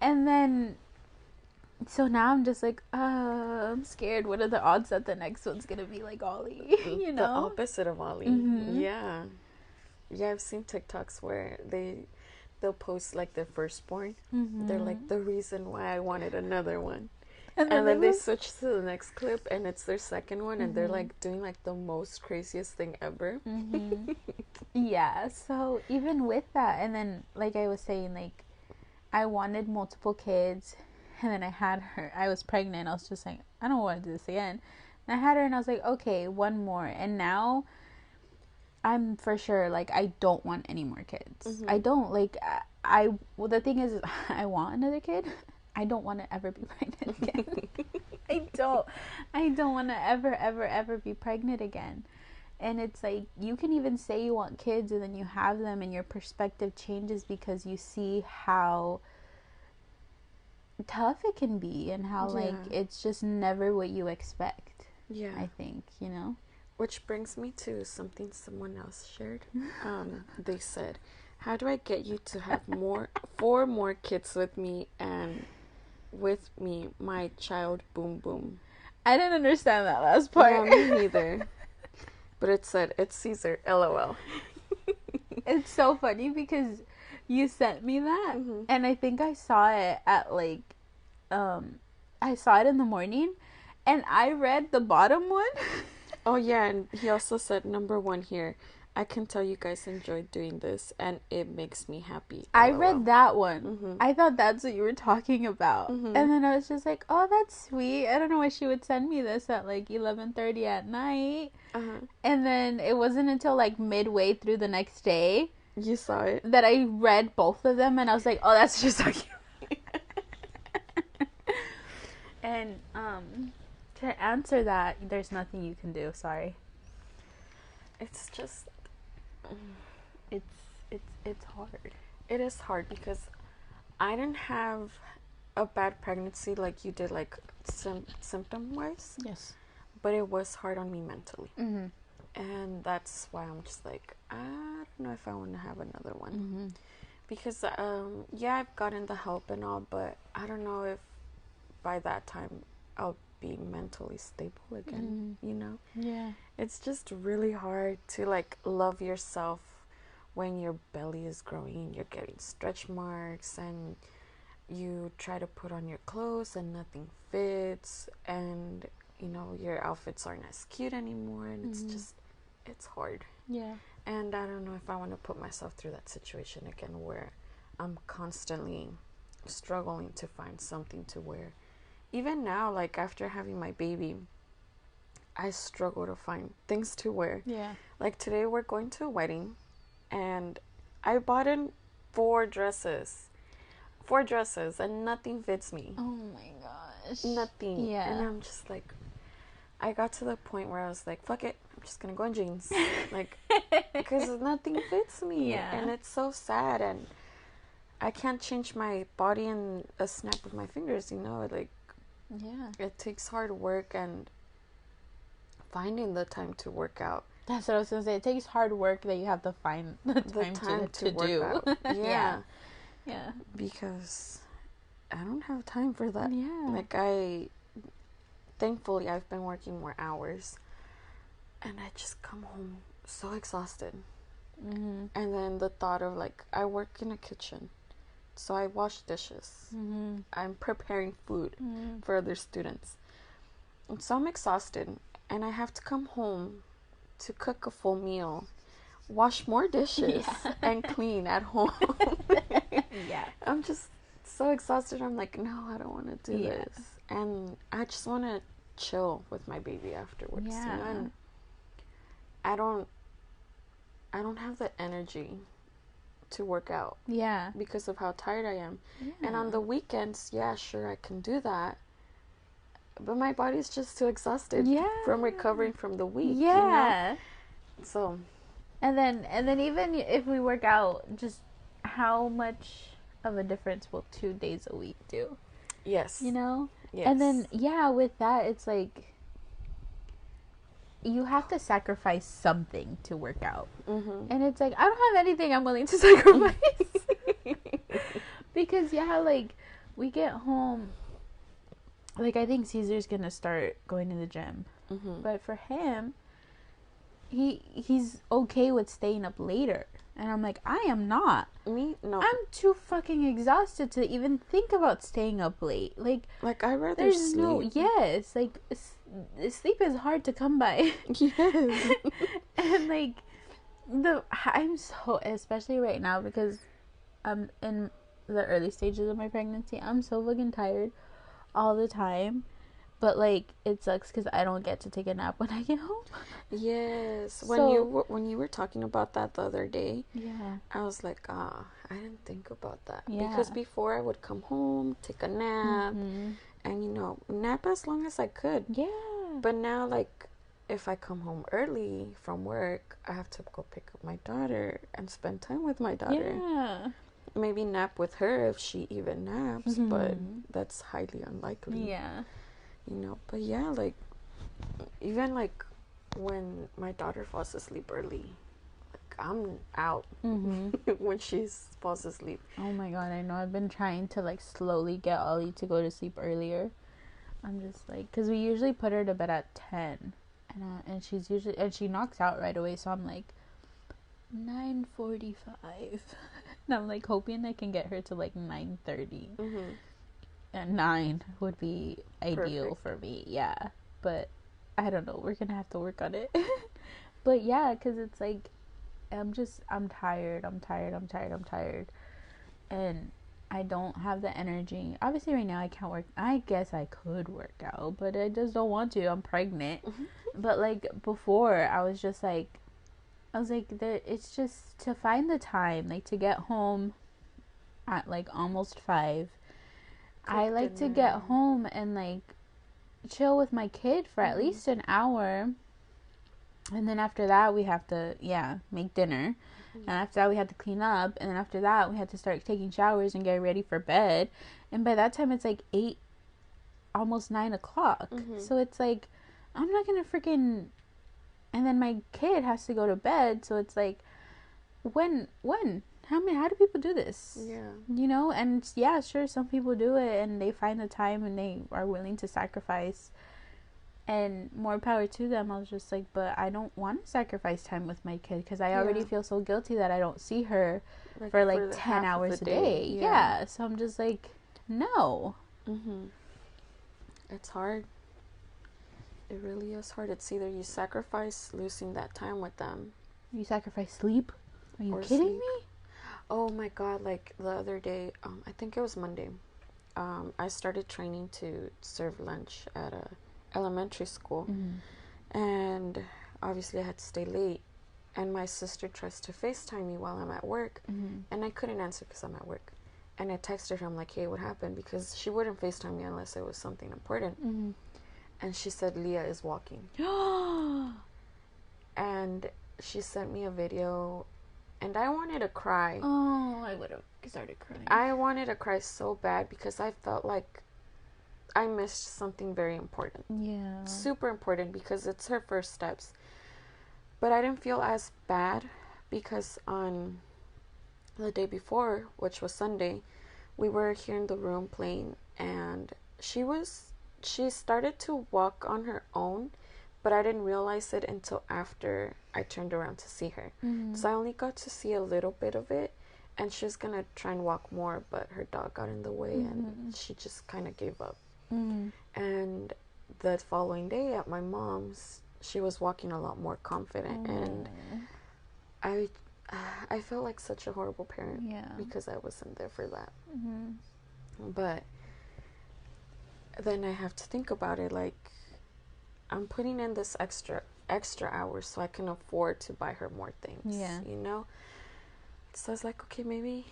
And then, so now I'm just like, I'm scared. What are the odds that the next one's gonna be like Ollie? You know, the opposite of Ollie. Yeah, I've seen TikToks where they'll post like their firstborn. They're like, the reason why I wanted another one. And then they switch to the next clip and it's their second one and they're like doing like the most craziest thing ever. Yeah, so even with that, and then like I was saying, like, I wanted multiple kids, and then I had her, I was pregnant, I was just like, I don't want to do this again. And I had her and I was like, okay, one more. And now I'm for sure, like, I don't want any more kids. I don't, like, well, the thing is, I want another kid. I don't want to ever be pregnant again. I don't want to ever be pregnant again. And it's like, you can even say you want kids and then you have them and your perspective changes because you see how tough it can be and how like it's just never what you expect. I think, you know. Which brings me to something someone else shared. They said, how do I get you to have 4 more kids with me and with me, my child, boom boom? I didn't understand that last part. Yeah, me neither. But it said, it's Caesar, LOL. It's so funny because you sent me that and I think I saw it at like I saw it in the morning and I read the bottom one. Oh yeah, and he also said, number 1 here, I can tell you guys enjoyed doing this and it makes me happy. I read that one. I thought that's what you were talking about. And then I was just like, oh, that's sweet. I don't know why she would send me this at like 11:30 at night. And then it wasn't until like midway through the next day you saw it that I read both of them and I was like, oh, that's just so cute. And to answer that, there's nothing you can do. Sorry. It's just it's hard. It is hard because I didn't have a bad pregnancy like you did, like symptom wise. Yes. But it was hard on me mentally. And that's why I'm just like, I don't know if I want to have another one. Because yeah, I've gotten the help and all, but I don't know if by that time I'll be mentally stable again, you know? Yeah. It's just really hard to like love yourself when your belly is growing, you're getting stretch marks and you try to put on your clothes and nothing fits and you know your outfits aren't as cute anymore and it's hard. Yeah. And I don't know if I want to put myself through that situation again where I'm constantly struggling to find something to wear. Even now, like after having my baby, I struggle to find things to wear. Yeah. Like today we're going to a wedding and I bought in 4 dresses and nothing fits me. Oh my gosh. Nothing. Yeah. And I'm just like, I got to the point where I was like, fuck it, I'm just gonna go in jeans. Like, because nothing fits me. Yeah. And it's so sad and I can't change my body in a snap of my fingers, you know, like, yeah, it takes hard work and finding the time to work out. That's what I was gonna say. It takes hard work that you have to find the time to work do. out. Yeah. Yeah. Because I don't have time for that. Yeah. Like, thankfully, I've been working more hours. And I just come home so exhausted. Mm-hmm. And then the thought of, like, I work in a kitchen. So I wash dishes. Mm-hmm. I'm preparing food for other students. And so I'm exhausted. And I have to come home to cook a full meal, wash more dishes, and clean at home. Yeah. I'm just so exhausted. I'm like, no, I don't want to do this. And I just want to chill with my baby afterwards. Yeah. You know? And I don't have the energy to work out. Yeah. Because of how tired I am. Yeah. And on the weekends, yeah, sure, I can do that. But my body's just too exhausted from recovering from the week. Yeah. You know? So. And then even if we work out, just how much of a difference will 2 days a week do? Yes. You know? Yes. And then, with that, it's like, you have to sacrifice something to work out. Mm-hmm. And it's like, I don't have anything I'm willing to sacrifice. Because, like, we get home. Like, I think Caesar's gonna start going to the gym. Mm-hmm. But for him, he's okay with staying up later. And I'm like, I am not. Me? No. I'm too fucking exhausted to even think about staying up late. Like I'd rather sleep. Like, sleep is hard to come by. Yes. And, like, I'm so, especially right now, because I'm in the early stages of my pregnancy, I'm so fucking tired all the time. But, like, it sucks because I don't get to take a nap when I get home. Yes. When you were talking about that the other day, I was like, I didn't think about that. Yeah. Because before I would come home, take a nap, and, nap as long as I could. Yeah. But now, like, if I come home early from work, I have to go pick up my daughter and spend time with my daughter. Yeah. Maybe nap with her if she even naps, but that's highly unlikely. Yeah. But yeah, like, even, like, when my daughter falls asleep early, like, I'm out when she falls asleep. Oh my god, I know. I've been trying to, like, slowly get Ollie to go to sleep earlier. I'm just like, because we usually put her to bed at 10, and she knocks out right away, so I'm like, 9:45. And I'm like hoping I can get her to, like, 9:30. And 9 would be ideal for me. Yeah. But I don't know. We're going to have to work on it. But yeah, because it's like, I'm tired. And I don't have the energy. Obviously, right now I can't work. I guess I could work out, but I just don't want to. I'm pregnant. But, like, before, I was like, it's just to find the time, like, to get home at, like, almost 5. I like to get home and, like, chill with my kid for at least an hour. And then after that, we have to, make dinner. And after that, we have to clean up. And then after that, we have to start taking showers and get ready for bed. And by that time, it's, like, 8, almost 9 o'clock. So it's, like, I'm not going to freaking... And then my kid has to go to bed. So it's, like, when? How do people do this? Yeah. And yeah, sure, some people do it and they find the time and they are willing to sacrifice, and more power to them. I was just like, but I don't want to sacrifice time with my kid because I already feel so guilty that I don't see her for like 10 hours a day. Yeah. So I'm just like, no. It's hard. It really is hard. It's either you sacrifice losing that time with them. You sacrifice sleep? Are you kidding me? Oh my god, like the other day, I think it was Monday, I started training to serve lunch at a elementary school, and obviously I had to stay late, and my sister tries to FaceTime me while I'm at work, and I couldn't answer because I'm at work, and I texted her, I'm like, hey, what happened, because she wouldn't FaceTime me unless it was something important, and she said Leah is walking, and she sent me a video. And I wanted to cry. Oh, I would have started crying. I wanted to cry so bad because I felt like I missed something very important. Yeah. Super important because it's her first steps. But I didn't feel as bad because on the day before, which was Sunday, we were here in the room playing, and she started to walk on her own, but I didn't realize it until after I turned around to see her. So I only got to see a little bit of it, and she was gonna try and walk more, but her dog got in the way, and she just kind of gave up. And the following day at my mom's, she was walking a lot more confident, and I felt like such a horrible parent because I wasn't there for that. But then I have to think about it, like, I'm putting in this extra hours so I can afford to buy her more things, you know? So I was like, okay, maybe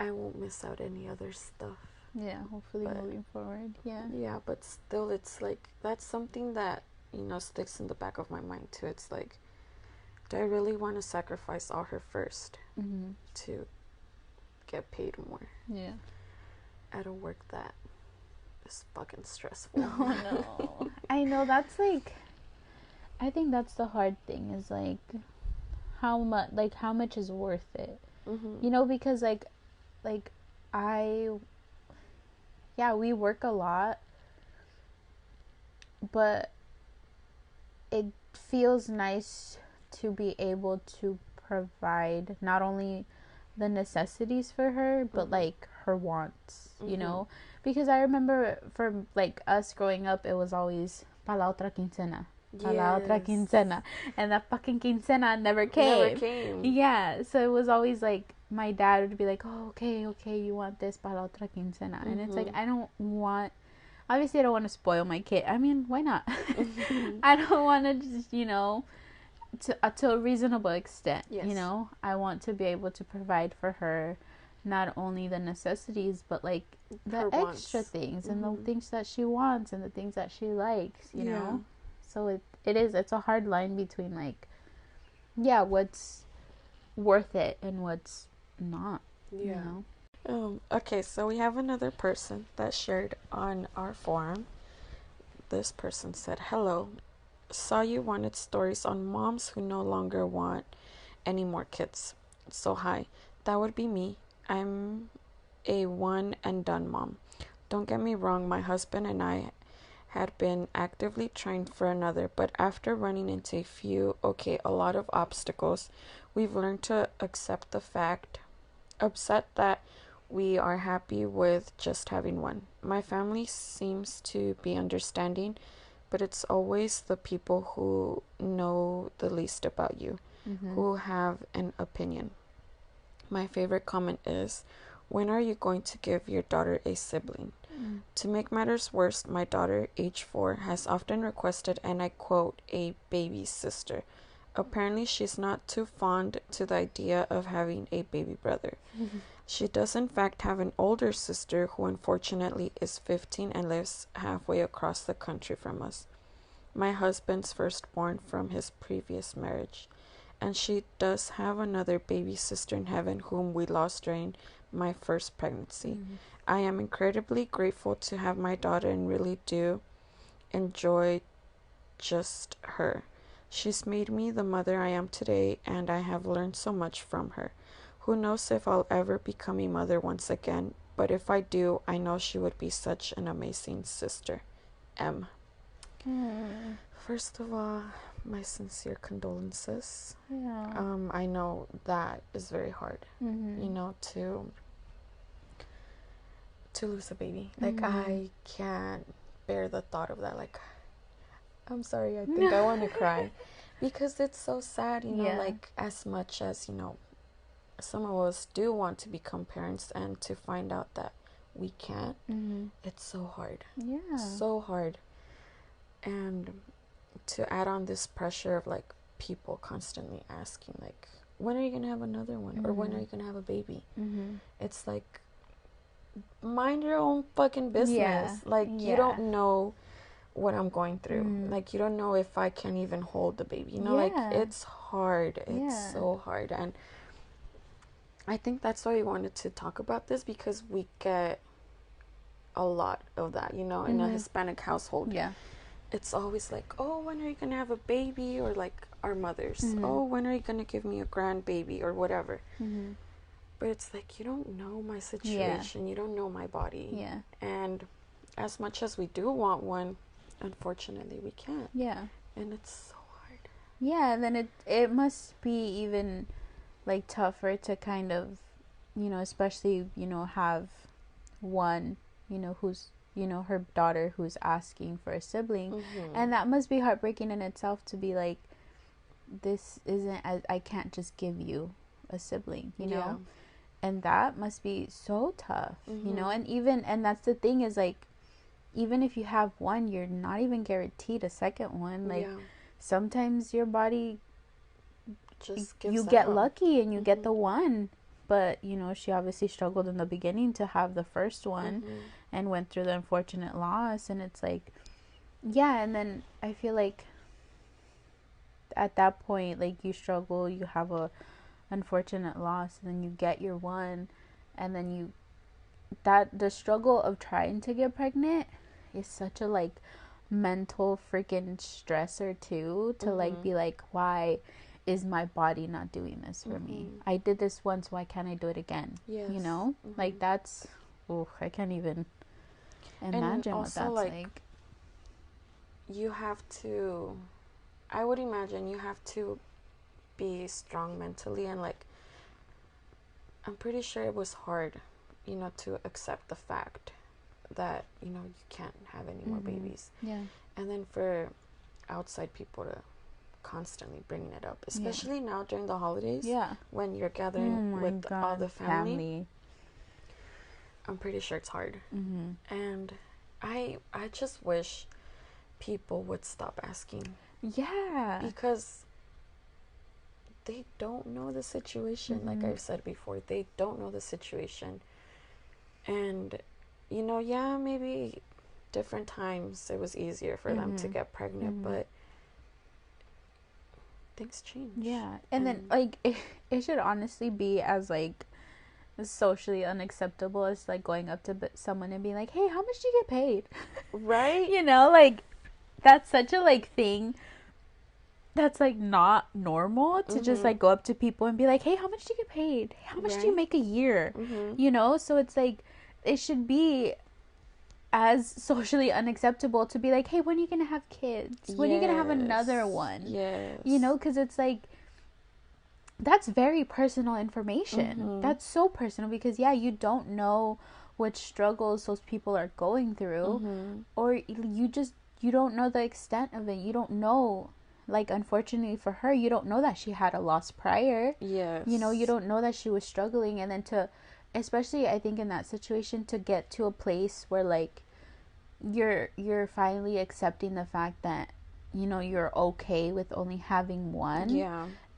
I won't miss out any other stuff. Yeah, hopefully moving forward. Yeah, but still, it's like, that's something that, you know, sticks in the back of my mind too. It's like, do I really want to sacrifice all her first to get paid more? Yeah. At a work that is fucking stressful. Oh no. I know, that's like, I think that's the hard thing, is like how much is worth it? You know, because like we work a lot, but it feels nice to be able to provide not only the necessities for her, but like her wants, you know? Because I remember for like us growing up, it was always pa la otra quincena. Pa la otra quincena. And that fucking quincena never came. Yeah, so it was always like, my dad would be like, oh, okay, you want this pa la otra quincena. And it's like, obviously I don't want to spoil my kid. I mean, why not? I don't want to just, you know, to a reasonable extent, you know? I want to be able to provide for her not only the necessities, but like the extra things and the things that she wants and the things that she likes, you know? So it's a hard line between like, what's worth it and what's not, you know? Okay, so we have another person that shared on our forum. This person said, hello, saw you wanted stories on moms who no longer want any more kids. So hi, that would be me. I'm a one and done mom. Don't get me wrong, my husband and I had been actively trying for another, but after running into a lot of obstacles, we've learned to accept the fact, upset that we are happy with just having one. My family seems to be understanding, but it's always the people who know the least about you, who have an opinion. My favorite comment is, when are you going to give your daughter a sibling? To make matters worse, my daughter, age 4, has often requested, and I quote, a baby sister. Apparently, she's not too fond to the idea of having a baby brother. She does in fact have an older sister who unfortunately is 15 and lives halfway across the country from us. My husband's firstborn from his previous marriage. And she does have another baby sister in heaven whom we lost during my first pregnancy. I am incredibly grateful to have my daughter and really do enjoy just her. She's made me the mother I am today, and I have learned so much from her. Who knows if I'll ever become a mother once again, but if I do, I know she would be such an amazing sister. M. First of all, my sincere condolences. I know that is very hard, you know, to lose a baby. Like, I can't bear the thought of that. Like, I'm sorry, I think I want to cry because it's so sad, you know, like, as much as, you know, some of us do want to become parents, and to find out that we can't, it's so hard. So hard. And to add on this pressure of like people constantly asking, like, when are you gonna have another one, or when are you gonna have a baby? It's like, mind your own fucking business. Like, you don't know what I'm going through. Like, you don't know if I can even hold the baby, you know. Like, it's hard. It's so hard. And I think that's why we wanted to talk about this, because we get a lot of that, you know, in a Hispanic household. it's always like, oh, when are you gonna have a baby? Or like our mothers, oh, when are you gonna give me a grandbaby or whatever. But it's like, you don't know my situation. You don't know my body. Yeah. And as much as we do want one, unfortunately we can't. Yeah. And it's so hard. Yeah, and then it must be even like tougher to kind of, you know, especially, you know, have one, you know, who's, you know, her daughter who's asking for a sibling. And that must be heartbreaking in itself to be like, this isn't, I can't just give you a sibling, you know. And that must be so tough, you know. And that's the thing, is like, even if you have one, you're not even guaranteed a second one. Like, sometimes your body just gives, you get lucky and you get the one. But, you know, she obviously struggled in the beginning to have the first one and went through the unfortunate loss. And it's like, yeah, and then I feel like at that point, like, you struggle, you have a unfortunate loss, and then you get your one, and then the struggle of trying to get pregnant is such a, like, mental freaking stressor too, to like be like, why is my body not doing this for me? I did this once, why can't I do it again? You know, like, that's, I can't even imagine what that's like. You have to, I would imagine you have to be strong mentally, and like, I'm pretty sure it was hard, you know, to accept the fact that, you know, you can't have any more babies. And then for outside people to constantly bringing it up, especially now during the holidays, when you're gathering with all the family. I'm pretty sure it's hard. And I just wish people would stop asking. Because they don't know the situation. Like I've said before, they don't know the situation. And, you know, maybe different times it was easier for them to get pregnant, but things change. And then, like, it should honestly be as, like, socially unacceptable as, like, going up to someone and being like, hey, how much do you get paid? Right? You know, like, that's such a, like, thing that's, like, not normal to just, like, go up to people and be like, hey, how much do you get paid? How much do you make a year? You know? So it's like, it should be as socially unacceptable to be like, hey, when are you gonna have kids? When are you gonna have another one? You know, because it's like, that's very personal information. That's so personal, because you don't know what struggles those people are going through, or you don't know the extent of it. You don't know, like, unfortunately for her, you don't know that she had a loss prior. You know, you don't know that she was struggling, and then especially I think in that situation, to get to a place where, like, you're finally accepting the fact that, you know, you're okay with only having one.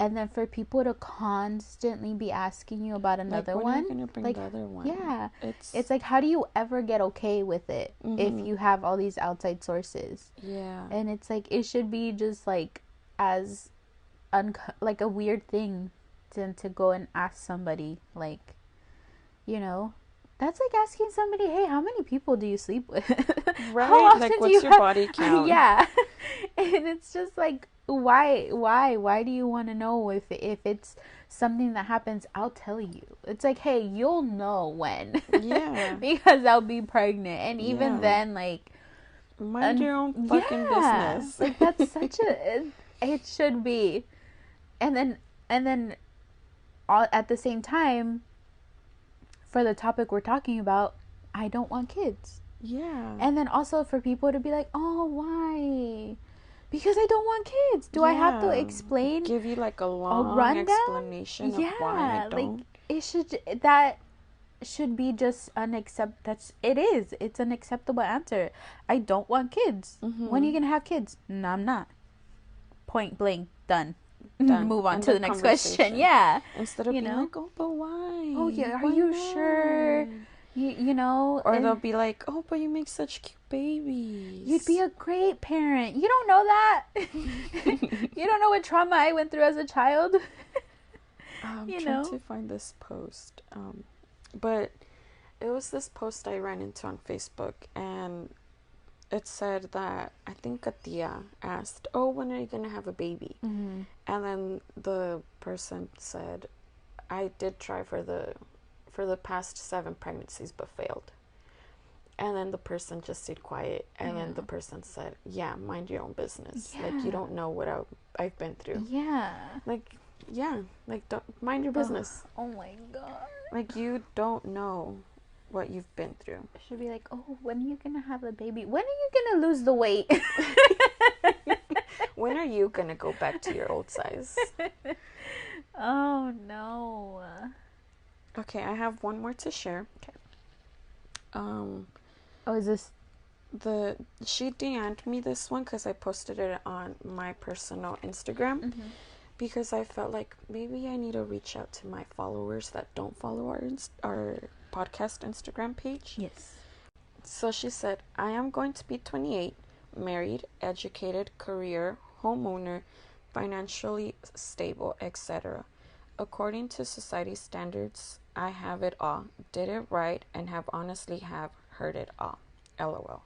And then for people to constantly be asking you about another like, one, are you gonna bring like, the other one? It's like, how do you ever get okay with it if you have all these outside sources? And it's like, it should be just like, as like a weird thing to go and ask somebody, like, you know, that's like asking somebody, hey, how many people do you sleep with? Right? How often like, do what's you your body count? And it's just like, why do you want to know? If it's something that happens, I'll tell you. It's like, hey, you'll know when. Because I'll be pregnant. And even then, like, mind your own fucking business. Like, that's such it should be. And then at the same time, for the topic we're talking about, I don't want kids. And then also for people to be like, oh, why? Because I don't want kids. Do I have to explain? Give you like a long explanation of why I don't. Like, that should be just it's an acceptable answer. I don't want kids. When are you gonna have kids? No, I'm not. Point blank, done. Move on to the next question. Instead of being like, oh, but why? Oh yeah, are you sure? You know, or they'll be like, oh, but you make such cute babies. You'd be a great parent. You don't know that. You don't know what trauma I went through as a child. I'm trying to find this post, but it was this post I ran into on Facebook, and it said that I think a tia asked, "Oh, when are you gonna have a baby?" Mm-hmm. And then the person said, "I did try for the past 7 pregnancies, but failed." And then the person just stayed quiet. And then the person said, "Yeah, mind your own business. Yeah. Like, you don't know what I've been through." Yeah. Like, yeah, like, don't mind your business. Oh my god. Like, you don't know what you've been through. Should be like, oh, when are you gonna have a baby? When are you gonna lose the weight? When are you gonna go back to your old size? Oh no. Okay, I have one more to share. Okay. Oh, is this she DM'd me this one because I posted it on my personal Instagram. Mm-hmm. Because I felt like maybe I need to reach out to my followers that don't follow our podcast Instagram page. Yes. So she said, "I am going to be 28, married, educated, career, homeowner, financially stable, etc. According to society standards, I have it all, did it right, and have honestly have heard it all. LOL.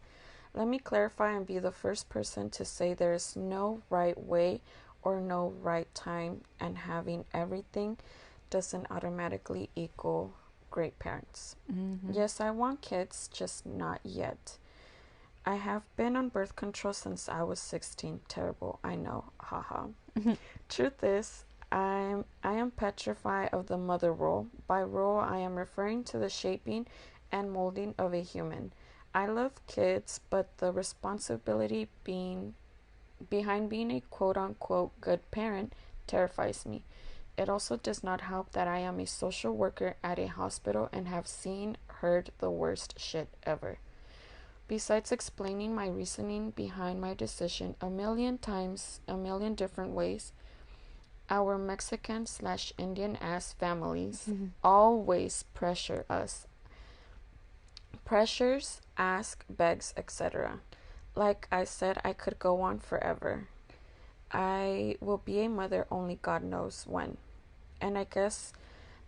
Let me clarify and be the first person to say there is no right way or no right time, and having everything doesn't automatically equal great parents. Mm-hmm. Yes, I want kids, just not yet. I have been on birth control since I was 16. Terrible, I know. Haha. Truth is, I am petrified of the mother role. By role, I am referring to the shaping and molding of a human. I love kids, but the responsibility behind being a quote-unquote good parent terrifies me. It also does not help that I am a social worker at a hospital and have heard the worst shit ever. Besides explaining my reasoning behind my decision a million times, a million different ways, our Mexican/Indian ass families always pressure us. Pressures, ask, begs, etc. Like I said, I could go on forever. I will be a mother only God knows when. And I guess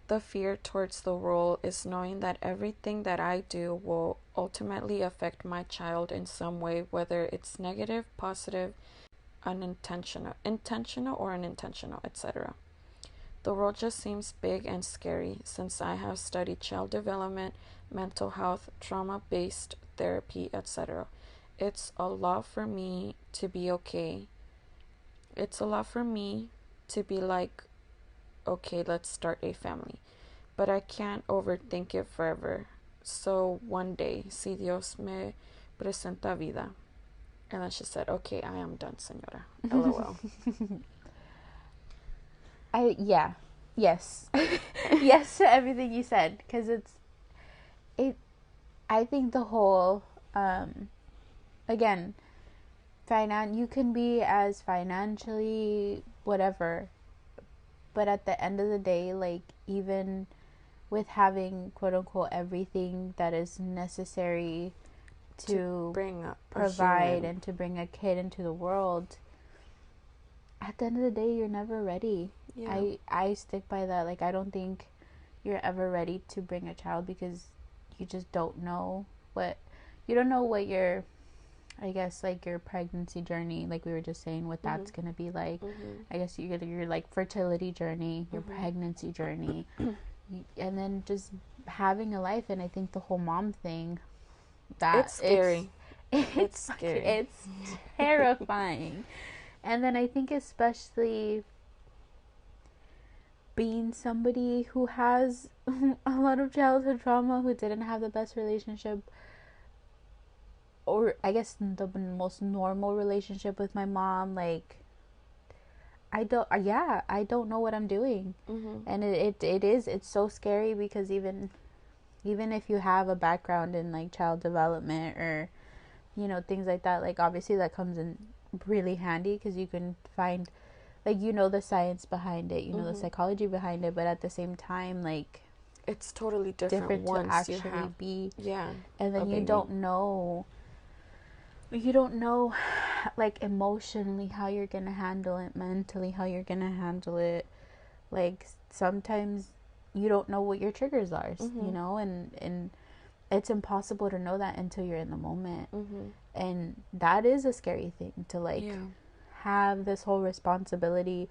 the fear towards the role is knowing that everything that I do will ultimately affect my child in some way, whether it's negative, positive, intentional or unintentional, etc. The role just seems big and scary since I have studied child development, mental health, trauma-based therapy, etc. It's a lot for me to be okay. It's a lot for me to be like, okay, let's start a family. But I can't overthink it forever. So one day, si Dios me presenta vida. And then she said, "Okay, I am done, señora." LOL. Yes. Yes to everything you said, because I think the whole, again, you can be as financially whatever, but at the end of the day, like, even with having quote unquote everything that is necessary to bring up provide and to bring a kid into the world, at the end of the day, you're never ready. Yeah. I stick by that. Like, I don't think you're ever ready to bring a child because you just don't know what your, I guess, like, your pregnancy journey, like we were just saying, what that's gonna be like. I guess your like fertility journey, your pregnancy journey, and then just having a life. And I think the whole mom thing, it's scary. It's scary. It's terrifying. And then I think especially being somebody who has a lot of childhood trauma, who didn't have the best relationship, or I guess the most normal relationship with my mom, like, I don't know what I'm doing. And it's so scary because even if you have a background in like child development or, you know, things like that, like, obviously that comes in really handy because you can find, like, you know, the science behind it, you know, the psychology behind it, but at the same time, like, it's totally different to actually be, and then you don't know, like, emotionally how you're gonna handle it, mentally how you're gonna handle it. Like, sometimes you don't know what your triggers are, you know, and it's impossible to know that until you're in the moment. Mm-hmm. And that is a scary thing to like have this whole responsibility,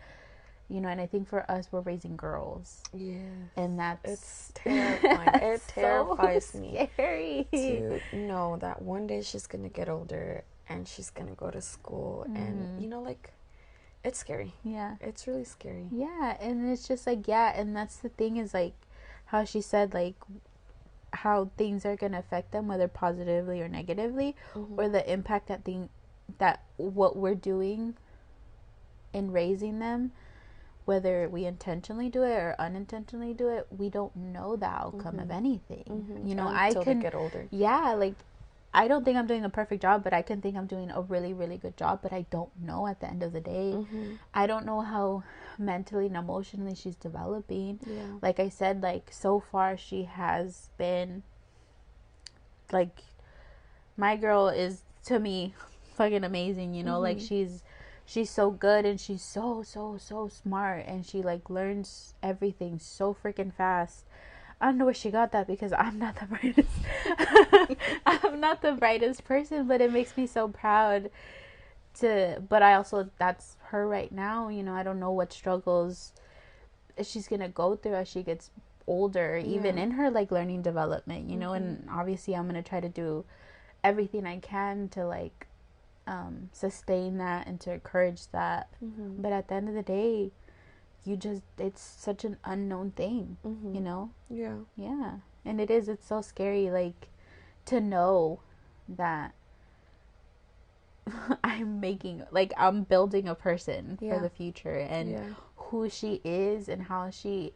you know. And I think for us, we're raising girls. Yes. And it's terrifying. It terrifies so me scary to know that one day she's gonna get older and she's gonna go to school, and you know, like, it's scary. Yeah, it's really scary. Yeah, and it's just like, yeah, and that's the thing, is like how she said, like, how things are gonna affect them, whether positively or negatively, or the impact that what we're doing in raising them, whether we intentionally do it or unintentionally do it, we don't know the outcome of anything. You know, until they get older. Yeah, like, I don't think I'm doing a perfect job, but I can think I'm doing a really, really good job, but I don't know at the end of the day. I don't know how mentally and emotionally she's developing. Yeah. Like I said, like, so far she has been, like, my girl is, to me, fucking amazing, you know? Like, she's so good, and she's so smart, and she, like, learns everything so freaking fast. I don't know where she got that, because I'm not the brightest. I'm not the brightest person, but it makes me so proud but I also, that's her right now, you know. I don't know what struggles she's gonna go through as she gets older, even in her, like, learning development, you know. And obviously I'm gonna try to do everything I can to, like, sustain that and to encourage that. But at the end of the day, it's such an unknown thing, you know? Yeah. And it's so scary, like, to know that I'm building a person for the future, and who she is and how she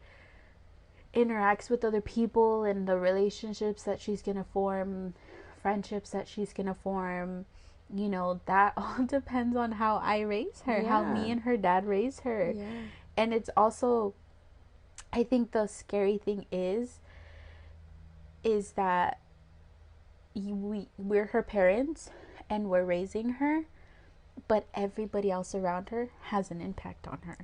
interacts with other people, and the relationships that she's gonna form, friendships that she's gonna form, you know, that all depends on how I raise her, how me and her dad raise her. And it's also, I think the scary thing is that we're her parents and we're raising her, but everybody else around her has an impact on her.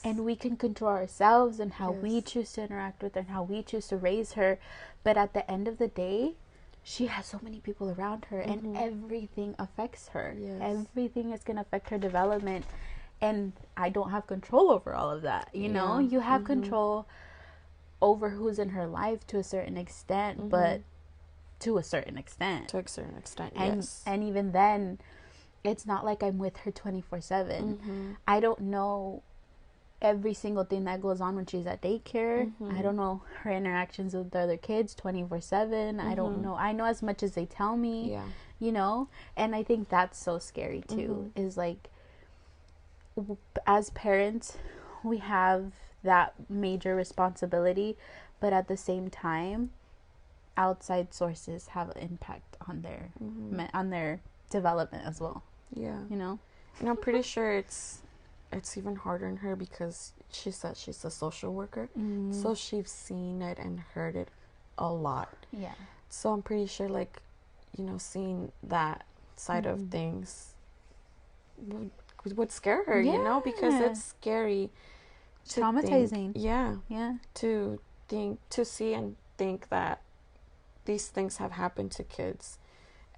And we can control ourselves and how we choose to interact with her and how we choose to raise her, but at the end of the day, she has so many people around her, and everything affects her. Everything is going to affect her development, and I don't have control over all of that, you know. You have control over who's in her life to a certain extent, but to a certain extent. And even then, it's not like I'm with her 24/7. I don't know every single thing that goes on when she's at daycare. I don't know her interactions with the other kids 24/7. I don't know. I know as much as they tell me, you know. And I think that's so scary too, is like, as parents, we have that major responsibility, but at the same time, outside sources have an impact on their development as well. You know. And I'm pretty sure it's even harder on her, because she said she's a social worker, so she's seen it and heard it a lot. So I'm pretty sure, like, you know, seeing that side of things would scare her, you know, because it's scary, traumatizing. To see and think that these things have happened to kids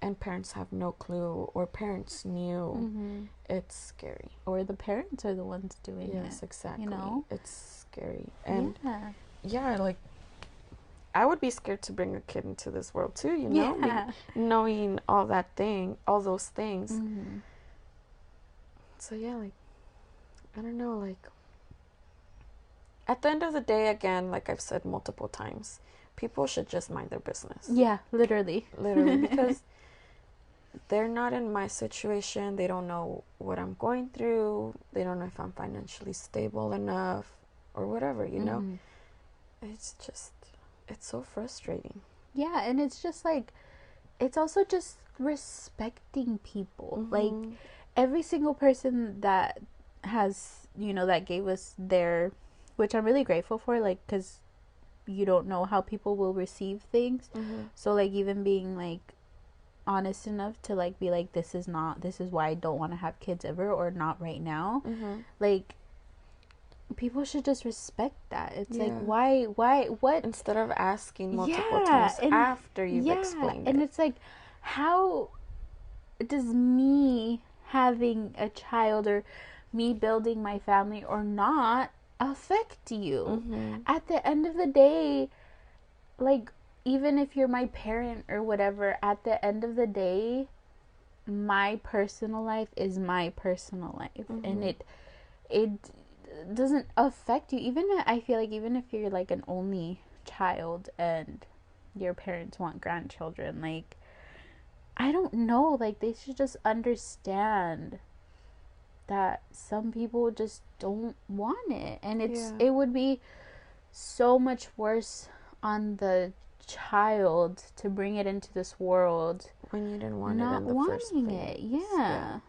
and parents have no clue, or parents knew. It's scary. Or the parents are the ones doing it. Yes, exactly. You know? It's scary. And like, I would be scared to bring a kid into this world too, you know? Knowing all those things. So like, I don't know, like, at the end of the day, again, like I've said multiple times, people should just mind their business. Literally, because they're not in my situation. They don't know what I'm going through. They don't know if I'm financially stable enough or whatever, you know. It's so frustrating. And it's just like, it's also just respecting people. Like, every single person that has, you know, that gave us their, which I'm really grateful for, like, because you don't know how people will receive things. So, like, even being, like, honest enough to, like, be like, this is why I don't want to have kids ever, or not right now. Like, people should just respect that. It's like, Yeah. why, what? Instead of asking multiple Yeah, times and after you've explained and it. it's like, how does me having a child or me building my family or not affect you? Mm-hmm. At the end of the day, like, even if you're my parent or whatever, at the end of the day, my personal life is my personal life, Mm-hmm. and it doesn't affect you. Even I feel like even if you're like an only child and your parents want grandchildren, like, I don't know, like, they should just understand that some people just don't want it, and it would be so much worse on the child to bring it into this world when you didn't want it not in the first wanting place. it. Yeah.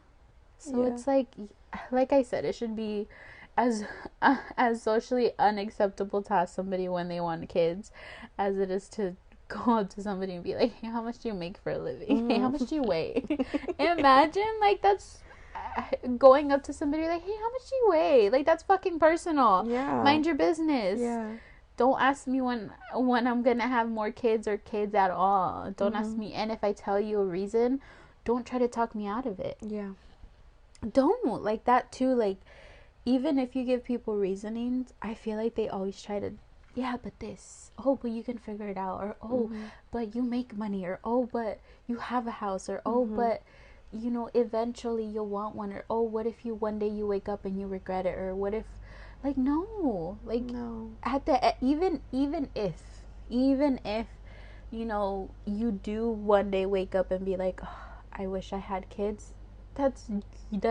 So Yeah. it's like I said, it should be as as socially unacceptable to ask somebody when they want kids as it is to go up to somebody and be like, hey, how much do you make for a living? Hey, how much do you weigh? Imagine, like, that's going up to somebody like, hey, how much do you weigh? Like, that's fucking personal. Yeah. Mind your business. Yeah. Don't ask me when I'm gonna have more kids or kids at all. Don't ask me. And if I tell you a reason, don't try to talk me out of it. Yeah. Don't, like, that too. Like, even if you give people reasonings, I feel like they always try to, yeah, but this, oh, but you can figure it out, or oh, but you make money, or oh, but you have a house, or oh, but you know, eventually you'll want one, or oh, what if you one day you wake up and you regret it, or what if, like, no, like, No. at the even if you know, you do one day wake up and be like, oh, I wish I had kids, that's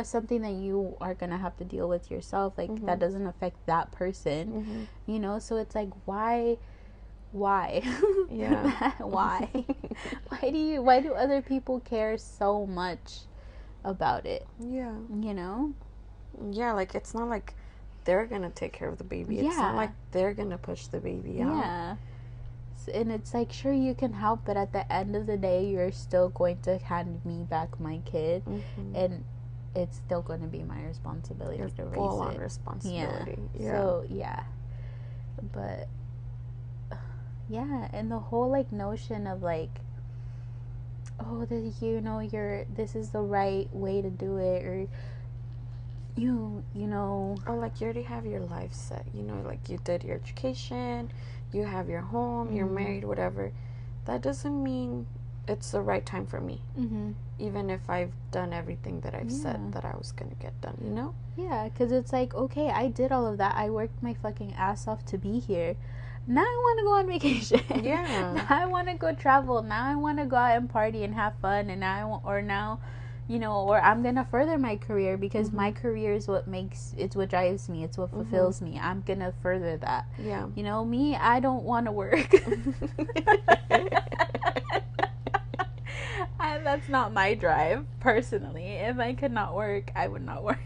something that you are gonna have to deal with yourself. Like, that doesn't affect that person, you know. So it's like, why Yeah. why why do other people care so much about it? Yeah. You know. Yeah, like, it's not like they're gonna take care of the baby. It's not like they're gonna push the baby out. Yeah. And it's like, sure, you can help, but at the end of the day, you're still going to hand me back my kid, and it's still going to be my responsibility to raise full it. on responsibility. Yeah. So yeah, but yeah, and the whole, like, notion of, like, oh, you know, this is the right way to do it, or you know, or like, you already have your life set, you know, like, you did your education, you have your home, you're married, whatever. That doesn't mean it's the right time for me, even if I've done everything that I've said that I was gonna get done, you know. Yeah, because it's like, okay, I did all of that, I worked my fucking ass off to be here, now I want to go on vacation. Yeah. Now I want to go travel, now I want to go out and party and have fun, and now you know, or I'm gonna further my career, because my career is what drives me, it's what fulfills me. I'm gonna further that. Yeah. You know, me, I don't want to work. That's not my drive, personally. If I could not work, I would not work.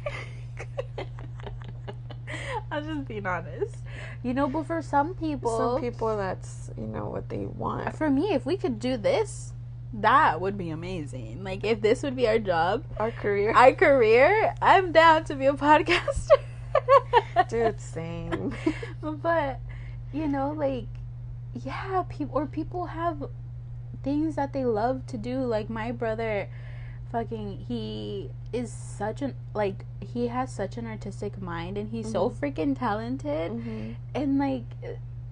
I'll just being honest. You know, but for some people, that's, you know, what they want. For me, if we could do this, that would be amazing. Like, if this would be our job, our career, I'm down to be a podcaster. Dude, same. But, you know, like, yeah, people have things that they love to do. Like, my brother, he is such an, like, he has such an artistic mind, and he's so freaking talented, and, like,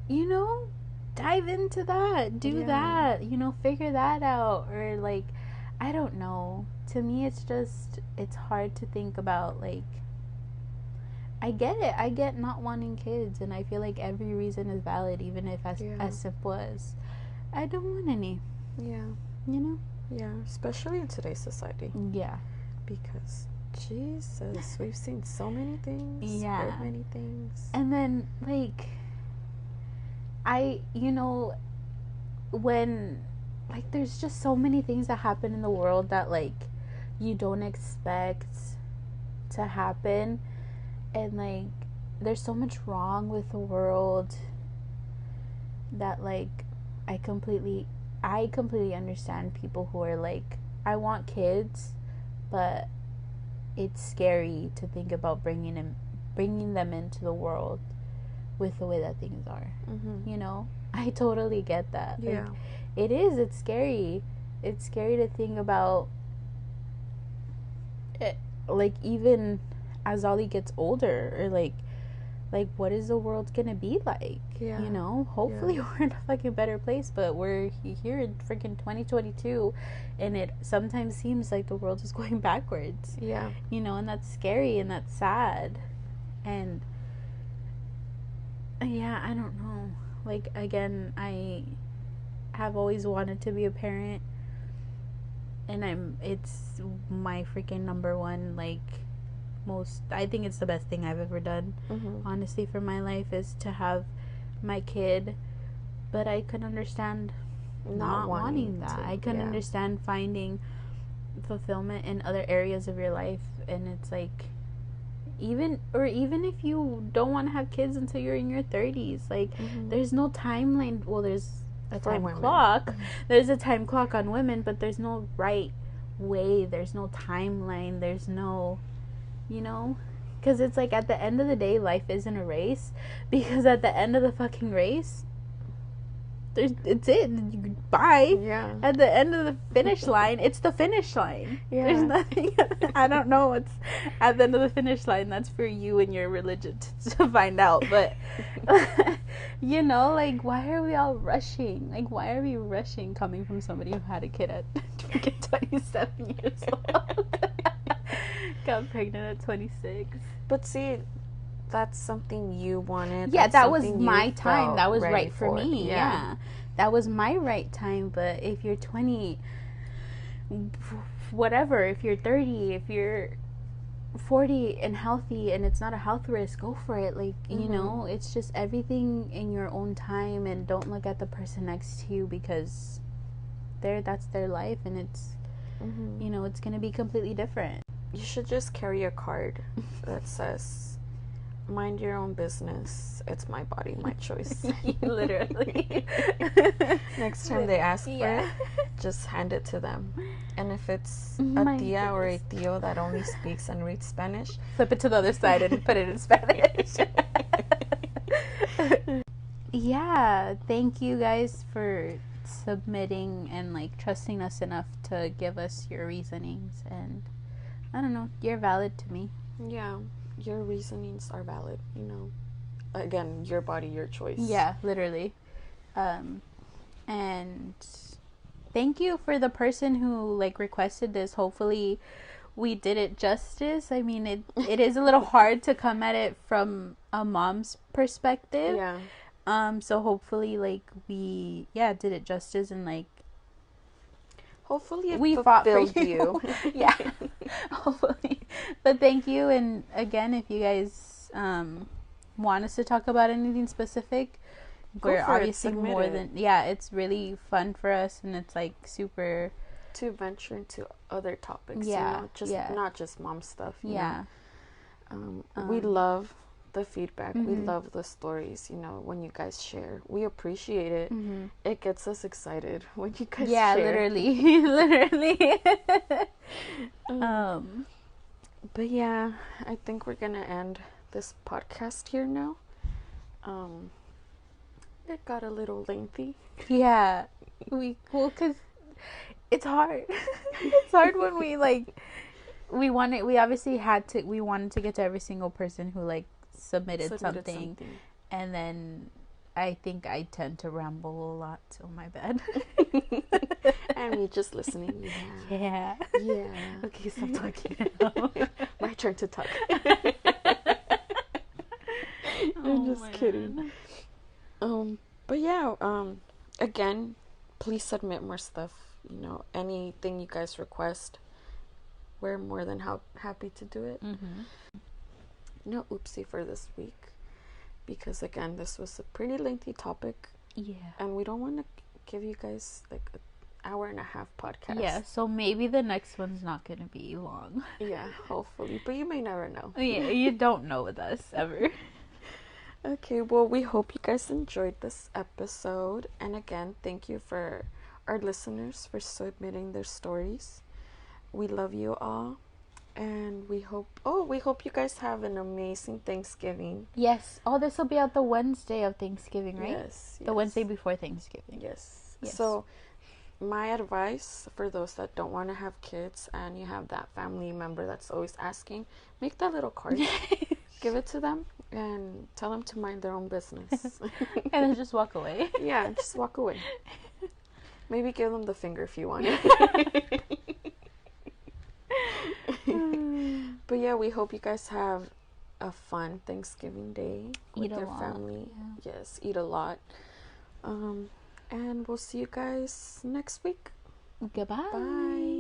you know, dive into that, do that, you know, figure that out, or, like, I don't know, to me it's hard to think about, like, I get it, I get not wanting kids, and I feel like every reason is valid, even if as simple as, I don't want any. Yeah. You know? Yeah, especially in today's society. Yeah. Because, Jesus, we've seen so many things. Yeah. Heard many things. And then, like, you know, when, like, there's just so many things that happen in the world that, like, you don't expect to happen. And, like, there's so much wrong with the world that, like, I completely understand people who are like, I want kids, but it's scary to think about bringing bringing them into the world with the way that things are. Mm-hmm. You know, I totally get that. Yeah. Like, it's scary. It's scary to think about it, like, even as Ollie gets older, or like what is the world gonna be like? Yeah. You know, hopefully Yeah. we're in a fucking better place, but we're here in freaking 2022, and it sometimes seems like the world is going backwards. Yeah. You know, and that's scary and that's sad. And yeah, I don't know. Like, again, I have always wanted to be a parent, and it's my freaking number one, like, I think it's the best thing I've ever done, honestly, for my life, is to have my kid. But I could understand not wanting that. I could understand finding fulfillment in other areas of your life, and it's like, even if you don't want to have kids until you're in your 30s, like, there's no timeline. Well, there's a time clock. There's a time clock on women, but there's no right way. There's no timeline. There's no, you know, because it's like, at the end of the day, life isn't a race, because at the end of the fucking race, it's it. Bye. Yeah. At the end of the finish line, it's the finish line. Yeah. There's nothing. I don't know what's at the end of the finish line. That's for you and your religion to find out. But you know, like, why are we all rushing? Like, why are we rushing, coming from somebody who had a kid at 27 years old? Got pregnant at 26. But see, that's something you wanted. Yeah, that's that was my time. That was right for me. Yeah. Yeah. That was my right time. But if you're 20, whatever, if you're 30, if you're 40 and healthy and it's not a health risk, go for it. Like, you know, it's just everything in your own time, and don't look at the person next to you, because that's their life, and it's, you know, it's going to be completely different. You should just carry a card that says, mind your own business. It's my body, my choice. Literally. Next time they ask for it, just hand it to them. And if it's a tia or a tío that only speaks and reads Spanish, flip it to the other side and put it in Spanish. Yeah, thank you guys for submitting and, like, trusting us enough to give us your reasonings. And I don't know, you're valid to me. Yeah, your reasonings are valid, you know. Again, your body, your choice. Yeah, literally. And thank you for the person who, like, requested this. Hopefully we did it justice. I mean, it is a little hard to come at it from a mom's perspective. Yeah. So hopefully, like, we did it justice, and, like, hopefully it we fought for you. Yeah. Hopefully. But thank you. And again, if you guys want us to talk about anything specific, we're obviously more than it's really fun for us, and it's, like, super to venture into other topics. Yeah. You know, just not just mom stuff. You yeah. know? We love the feedback. We love the stories, you know, when you guys share. We appreciate it. It gets us excited when you guys share. Literally. Literally. But yeah, I think we're gonna end this podcast here now. It got a little lengthy. Yeah. Because it's hard. It's hard when we, like, we wanted to get to every single person who, like, submitted something. And then I think I tend to ramble a lot, so my bad. And me just listening. Yeah. Okay, stop talking now. My turn to talk. I'm just kidding. But yeah, again, please submit more stuff. You know, anything you guys request, we're more than happy to do it. No oopsie for this week, because again, this was a pretty lengthy topic. Yeah. And we don't want to give you guys, like, an hour and a half podcast. Yeah, so maybe the next one's not going to be long. Yeah, hopefully. But you may never know. Yeah, you don't know with us, ever. Okay, well, we hope you guys enjoyed this episode. And again, thank you for our listeners for submitting their stories. We love you all. And we hope you guys have an amazing Thanksgiving. Yes. Oh, this will be out the Wednesday of Thanksgiving, right? Yes. The Wednesday before Thanksgiving. Yes. Yes. So my advice for those that don't want to have kids and you have that family member that's always asking, make that little card. Give it to them and tell them to mind their own business. And then just walk away. Yeah, just walk away. Maybe give them the finger if you want. But yeah, we hope you guys have a fun Thanksgiving day with your family. Yeah. Yes, eat a lot. And we'll see you guys next week. Goodbye. Bye.